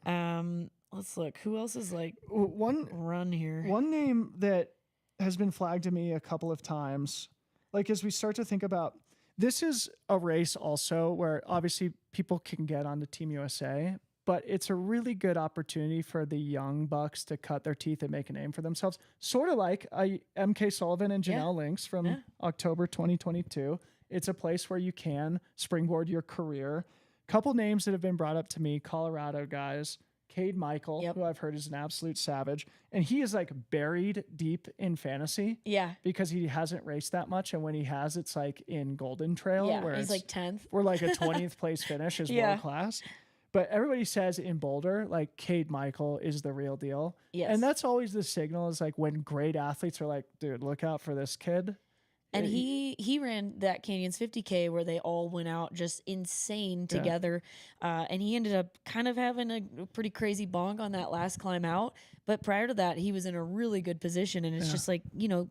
Let's look. Who else is like One run here? One name that has been flagged to me a couple of times, like as we start to think about This is a race also where obviously people can get onto Team USA, but it's a really good opportunity for the young bucks to cut their teeth and make a name for themselves. Sort of like EmKay Sullivan and Janelle Links from October 2022. It's a place where you can springboard your career. Couple names that have been brought up to me, Colorado guys, Cade Michael, who I've heard is an absolute savage. And he is like buried deep in fantasy. Yeah. Because he hasn't raced that much. And when he has, it's like in Golden Trail. Yeah, where he's like 10th. Where like a 20th place finish is world class. But everybody says in Boulder, like Cade Michael is the real deal. Yes. And that's always the signal is like when great athletes are like, dude, look out for this kid. And he ran that Canyons 50K where they all went out just insane together. And he ended up kind of having a pretty crazy bonk on that last climb out. But prior to that, he was in a really good position. And it's just like, you know,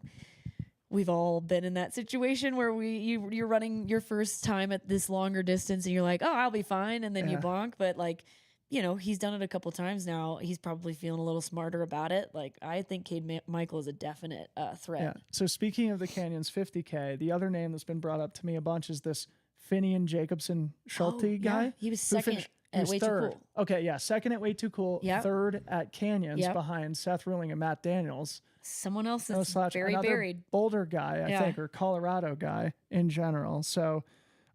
we've all been in that situation where you're running your first time at this longer distance and you're like, oh, I'll be fine. And then you bonk. But like, you know, he's done it a couple times now. He's probably feeling a little smarter about it. Like, I think Cade Michael is a definite threat. Yeah. So speaking of the Canyons 50K, the other name that's been brought up to me a bunch is this Finian Jacobson Schulte guy. Yeah. He was second at Way third. Too Cool. Okay, yeah. Second at Way Too Cool. Yep. Third at Canyons behind Seth Ruling and Matt Daniels. Someone else No that's slouch. very Another buried. Boulder guy, I think, or Colorado guy in general. So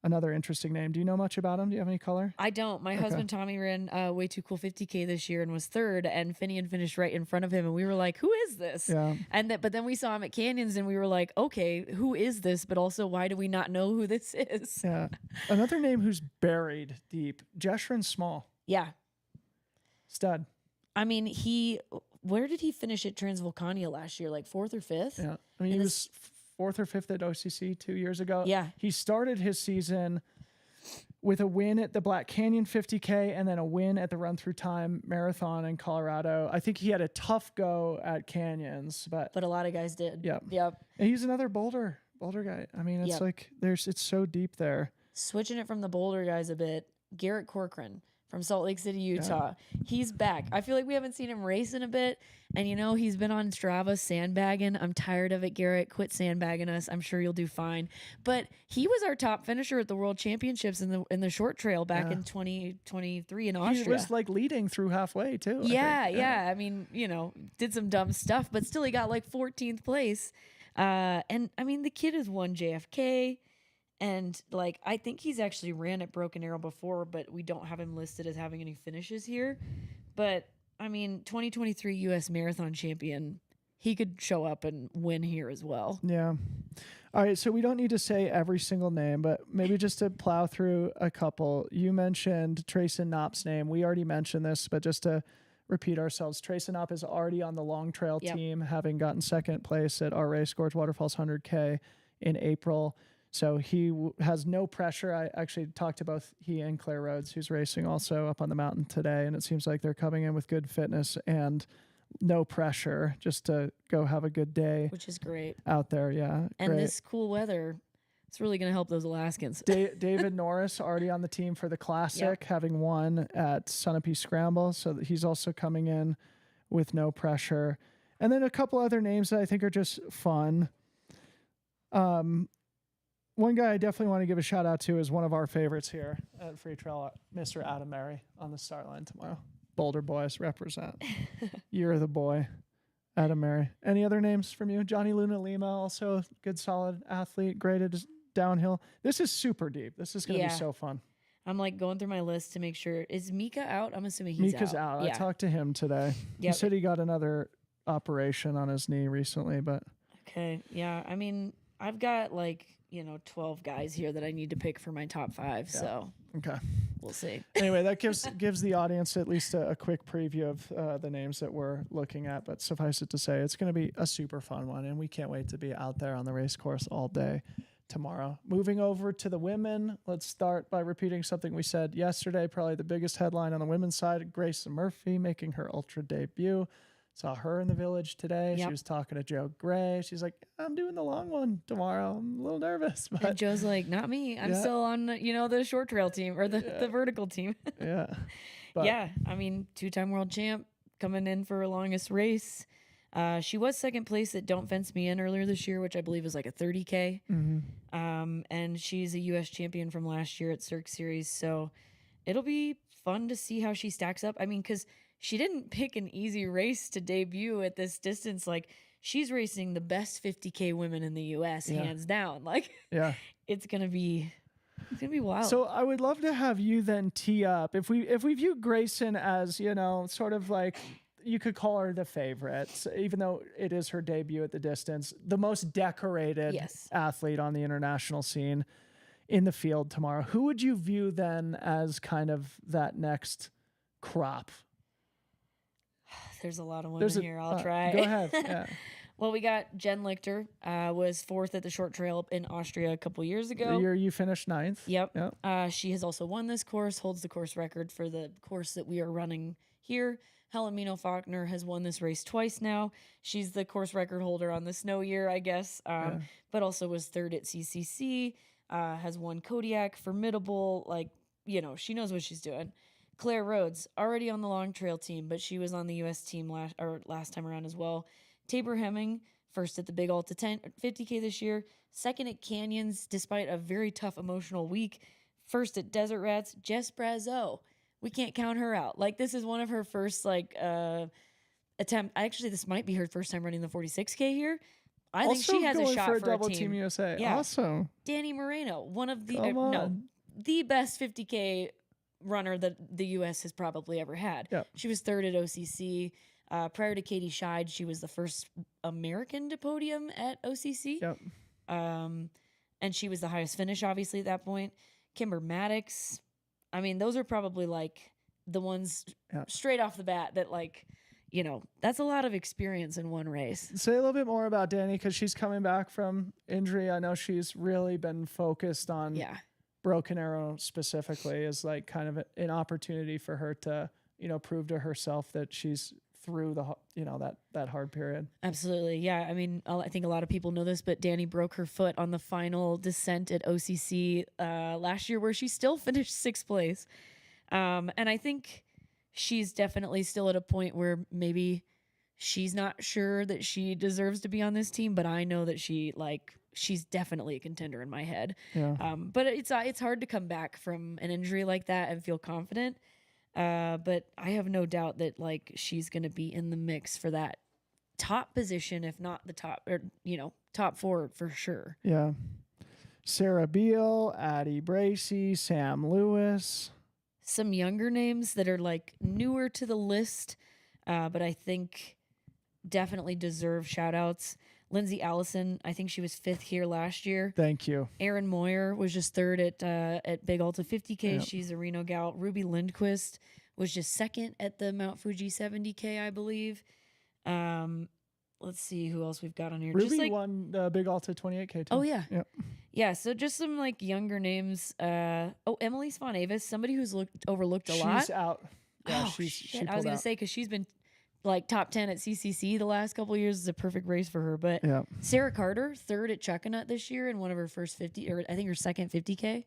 another interesting name. Do you know much about him? Do you have any color? I don't. My husband Tommy ran Way Too Cool 50K this year and was third, and Finian finished right in front of him, and we were like, "Who is this?" Yeah. But then we saw him at Canyons, and we were like, "Okay, who is this?" But also, why do we not know who this is? Yeah. Another name who's buried deep, Jeshrin Small. Yeah. Stud. I mean, where did he finish at Transvolcania last year? Like 4th or 5th? Yeah. I mean, he was 4th or 5th at OCC 2 years ago. Yeah. He started his season with a win at the Black Canyon 50K and then a win at the Run Through Time Marathon in Colorado. I think he had a tough go at Canyons, but a lot of guys did. Yep. Yep. And he's another Boulder guy. I mean, it's like it's so deep there. Switching it from the Boulder guys a bit, Garrett Corcoran from Salt Lake City, Utah. He's back. I feel like we haven't seen him race in a bit. And, you know, he's been on Strava sandbagging. I'm tired of it, Garrett. Quit sandbagging us. I'm sure you'll do fine. But he was our top finisher at the World Championships in the short trail back in 2023 in Austria. He was like leading through halfway too. Yeah. I mean, you know, did some dumb stuff, but still he got like 14th place. And I mean, the kid has won JFK. And like, I think he's actually ran at Broken Arrow before, but we don't have him listed as having any finishes here. But I mean, 2023 U.S. Marathon champion, he could show up and win here as well. Yeah. All right. So we don't need to say every single name, but maybe just to plow through a couple. You mentioned Trayson Knopp's name. We already mentioned this, but just to repeat ourselves, Trayson Knopp is already on the long trail team, having gotten second place at our race, Gorge Waterfalls 100K in April. So he has no pressure. I actually talked to both he and Claire Rhodes, who's racing also up on the mountain today, and it seems like they're coming in with good fitness and no pressure, just to go have a good day. Which is great. Out there, yeah. And this cool weather, it's really going to help those Alaskans. David Norris already on the team for the Classic, having won at Sunapee Scramble, so that he's also coming in with no pressure. And then a couple other names that I think are just fun. One guy I definitely want to give a shout out to is one of our favorites here at Freetrail, Mr. Adam Murray on the start line tomorrow. Boulder boys represent. You're the boy, Adam Murray. Any other names from you? Johnny Luna Lima, also a good solid athlete, great at downhill. This is super deep. This is going to be so fun. I'm like going through my list to make sure. Is Mika out? I'm assuming he's Mika's out. Yeah. I talked to him today. He said he got another operation on his knee recently, but. Okay. Yeah. I mean, I've got like, 12 guys here that I need to pick for my top 5. Yeah. So okay, we'll see. Anyway, that gives the audience at least a quick preview of the names that we're looking at. But suffice it to say, it's going to be a super fun one, and we can't wait to be out there on the race course all day tomorrow. Moving over to the women, let's start by repeating something we said yesterday. Probably the biggest headline on the women's side: Grayson Murphy making her ultra debut. Saw her in the village today. She was talking to Joe Gray. She's like, I'm doing the long one tomorrow. I'm a little nervous. But and Joe's like, not me. I'm still on, the short trail team or the vertical team. Yeah. But, I mean, 2-time world champ coming in for her longest race. She was second place at Don't Fence Me In earlier this year, which I believe is like a 30K. And she's a U.S. champion from last year at Cirque Series. So it'll be fun to see how she stacks up. I mean, because she didn't pick an easy race to debut at this distance. Like, she's racing the best 50K women in the U.S. hands down. Like, it's gonna be wild. So I would love to have you then tee up. If we view Grayson as, you know, sort of like, you could call her the favorite, even though it is her debut at the distance, the most decorated athlete on the international scene in the field tomorrow. Who would you view then as kind of that next crop? There's a lot of women here. I'll try. Go ahead. Yeah. Well, we got Jen Lichter, was 4th at the short trail in Austria a couple years ago. The year you finished 9th. Yep. She has also won this course, holds the course record for the course that we are running here. Helena Faulkner has won this race twice now. She's the course record holder on the snow year, I guess, but also was 3rd at CCC, has won Kodiak, Formidable. Like, you know, she knows what she's doing. Claire Rhodes, already on the long trail team, but she was on the U.S. team last time around as well. Tabor Hemming, 1st at the Big Alta 50K this year, 2nd at Canyons, despite a very tough emotional week. 1st at Desert Rats, Jess Brazeau. We can't count her out. Like, this is one of her first, like, attempt. Actually, this might be her first time running the 46K here. I think she has a shot for a double team. Team USA. Yeah. Awesome. Danny Moreno, one of the the best 50K runner that the U.S. has probably ever had. Yep. She was 3rd at OCC. Prior to Katie Scheid, she was the first American to podium at OCC. Yep. And she was the highest finish, obviously, at that point. Kimber Maddox. I mean, those are probably, like, the ones straight off the bat that, like, you know, that's a lot of experience in one race. Say a little bit more about Danny, because she's coming back from injury. I know she's really been focused on Broken Arrow specifically as, like, kind of an opportunity for her to, you know, prove to herself that she's through the, you know, that hard period. Absolutely. Yeah. I mean, I think a lot of people know this, but Danny broke her foot on the final descent at OCC last year, where she still finished 6th place. And I think she's definitely still at a point where maybe she's not sure that she deserves to be on this team, but I know that she's definitely a contender in my head. Yeah. But it's hard to come back from an injury like that and feel confident. But I have no doubt that, like, she's going to be in the mix for that top position, if not the top, or, you know, top 4 for sure. Yeah. Sarah Beal, Addie Bracey, Sam Lewis. Some younger names that are, like, newer to the list, but I think definitely deserve shout outs. Lindsay Allison, I think she was 5th here last year. Thank you. Erin Moyer was just 3rd at Big Alta 50K. Yep. She's a Reno gal. Ruby Lindquist was just 2nd at the Mount Fuji 70K, I believe. Let's see who else we've got on here. Ruby won the Big Alta 28K too. Oh, yeah. Yep. Yeah, so just some, like, younger names. Emily Svan Avis, somebody who's overlooked a lot. She's out. Yeah, oh, shit. I was going to say, because she's been, like, top 10 at CCC the last couple of years. Is a perfect race for her. But Sarah Carter, 3rd at Chuckanut this year in one of her first 50, or I think her second 50K.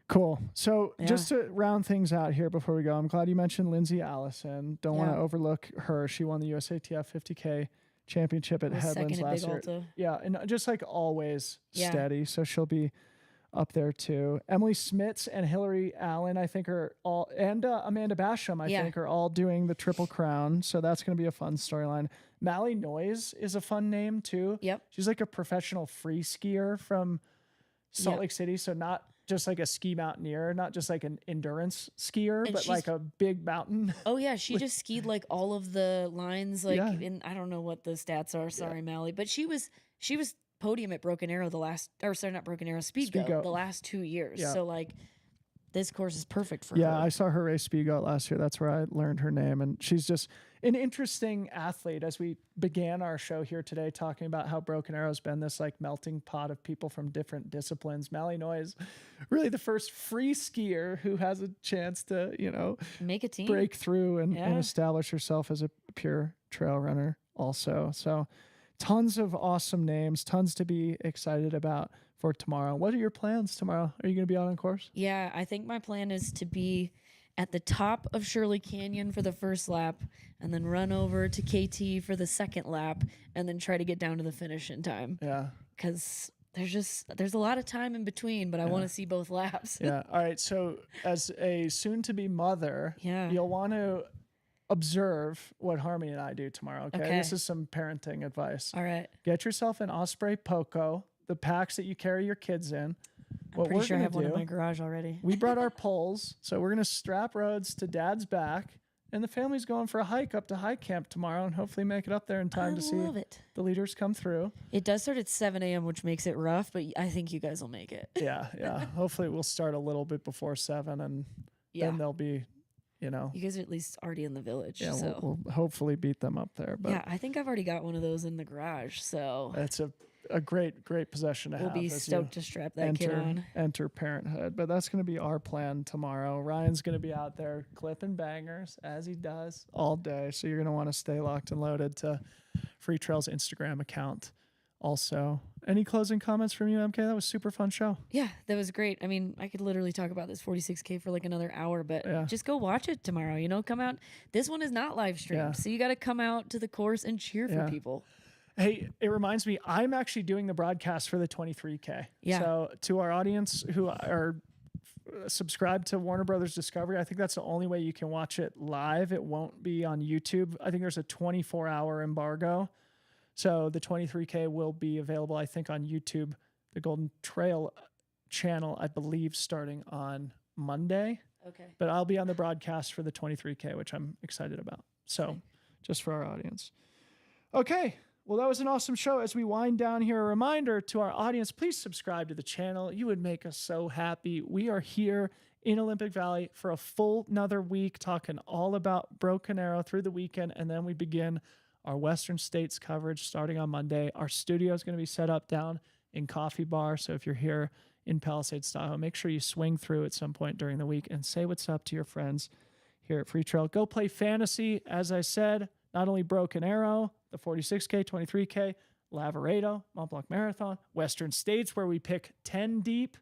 Cool. So just to round things out here before we go, I'm glad you mentioned Lindsay Allison. Don't want to overlook her. She won the USATF 50K championship at Headlands last year. Alta. Yeah, and just, like, always steady. So she'll be up there too. Emily Smits and Hillary Allen, I think, are all, and Amanda Basham, I think, are all doing the Triple Crown. So that's going to be a fun storyline. Mally Noyes is a fun name too. Yep. She's like a professional free skier from Salt Lake City. So not just like a ski mountaineer, not just like an endurance skier, but like a big mountain. Oh yeah, she just skied like all of the lines, like in, I don't know what the stats are. Sorry, Mally, but she was podium at Broken Arrow Speed Goat the last 2 years. Yeah. So, like, this course is perfect for her. Yeah, I saw her race Speed Goat last year. That's where I learned her name, and she's just an interesting athlete. As we began our show here today talking about how Broken Arrow's been this, like, melting pot of people from different disciplines, Mally Noyes, really the first free skier who has a chance to, you know, make a team, break through and establish herself as a pure trail runner also. So tons of awesome names, tons to be excited about for tomorrow. What are your plans tomorrow? Are you going to be out on course? Yeah, I think my plan is to be at the top of Shirley Canyon for the first lap, and then run over to KT for the second lap, and then try to get down to the finish in time. Yeah. Because there's a lot of time in between, but I want to see both laps. Yeah. All right. So as a soon-to-be mother, Yeah. you'll want to observe what Harmony and I do tomorrow. Okay? Okay. This is some parenting advice. All right. Get yourself an Osprey Poco, the packs that you carry your kids in. I'm pretty sure I have one in my garage already. We brought our poles, so we're gonna strap Rhodes to Dad's back, and the family's going for a hike up to high camp tomorrow, and hopefully make it up there in time to see the leaders come through. It does start at 7 a.m., which makes it rough, but I think you guys will make it. Yeah. Hopefully we'll start a little bit before 7, and then they'll be, You guys are at least already in the village. Yeah, so. we'll hopefully beat them up there. But yeah, I think I've already got one of those in the garage, so it's a great possession to have. we'll be stoked to strap that kid on. Enter parenthood. But that's going to be our plan tomorrow. Ryan's going to be out there clipping bangers, as he does all day. So you're going to want to stay locked and loaded to Freetrail's Instagram account. Also, any closing comments from you, EmKay? That was a super fun show. Yeah, that was great. I mean, I could literally talk about this 46K for like another hour, but just go watch it tomorrow. Come out. This one is not live streamed, so you got to come out to the course and cheer for people. Hey, it reminds me, I'm actually doing the broadcast for the 23K. Yeah. So to our audience who are subscribed to Warner Brothers Discovery, I think that's the only way you can watch it live. It won't be on YouTube. I think there's a 24-hour embargo. So the 23K will be available, I think, on YouTube, the Golden Trail channel, I believe, starting on Monday. Okay. But I'll be on the broadcast for the 23K, which I'm excited about. So just for our audience. Okay. Well, that was an awesome show. As we wind down here, a reminder to our audience, please subscribe to the channel. You would make us so happy. We are here in Olympic Valley for a full another week, talking all about Broken Arrow through the weekend, and then we begin our Western States coverage starting on Monday. Our studio is going to be set up down in Coffee Bar, so if you're here in Palisades, Tahoe, make sure you swing through at some point during the week and say what's up to your friends here at Freetrail. Go play fantasy, as I said, not only Broken Arrow, the 46K, 23K, Lavaredo, Mont Blanc Marathon, Western States, where we pick 10 deep,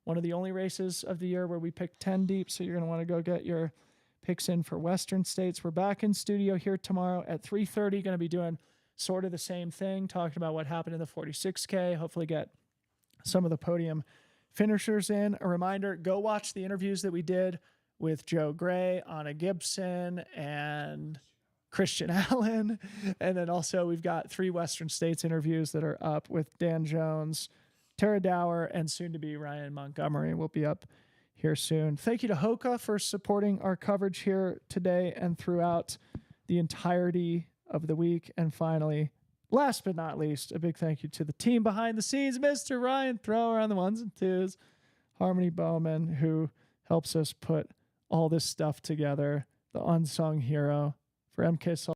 one of the only races of the year where we pick 10 deep, so you're going to want to go get your picks in for Western States. We're back in studio here tomorrow at 3:30. Going to be doing sort of the same thing, talking about what happened in the 46K. Hopefully get some of the podium finishers in. A reminder, go watch the interviews that we did with Joe Gray, Anna Gibson, and Christian Allen. And then also we've got 3 Western States interviews that are up with Dan Jones, Tara Dower, and soon to be Ryan Montgomery will be up here soon. Thank you to Hoka for supporting our coverage here today and throughout the entirety of the week. And finally, last but not least, a big thank you to the team behind the scenes, Mr. Ryan Thrower on the 1s and 2s, Harmony Bowman, who helps us put all this stuff together, the unsung hero for EmKay.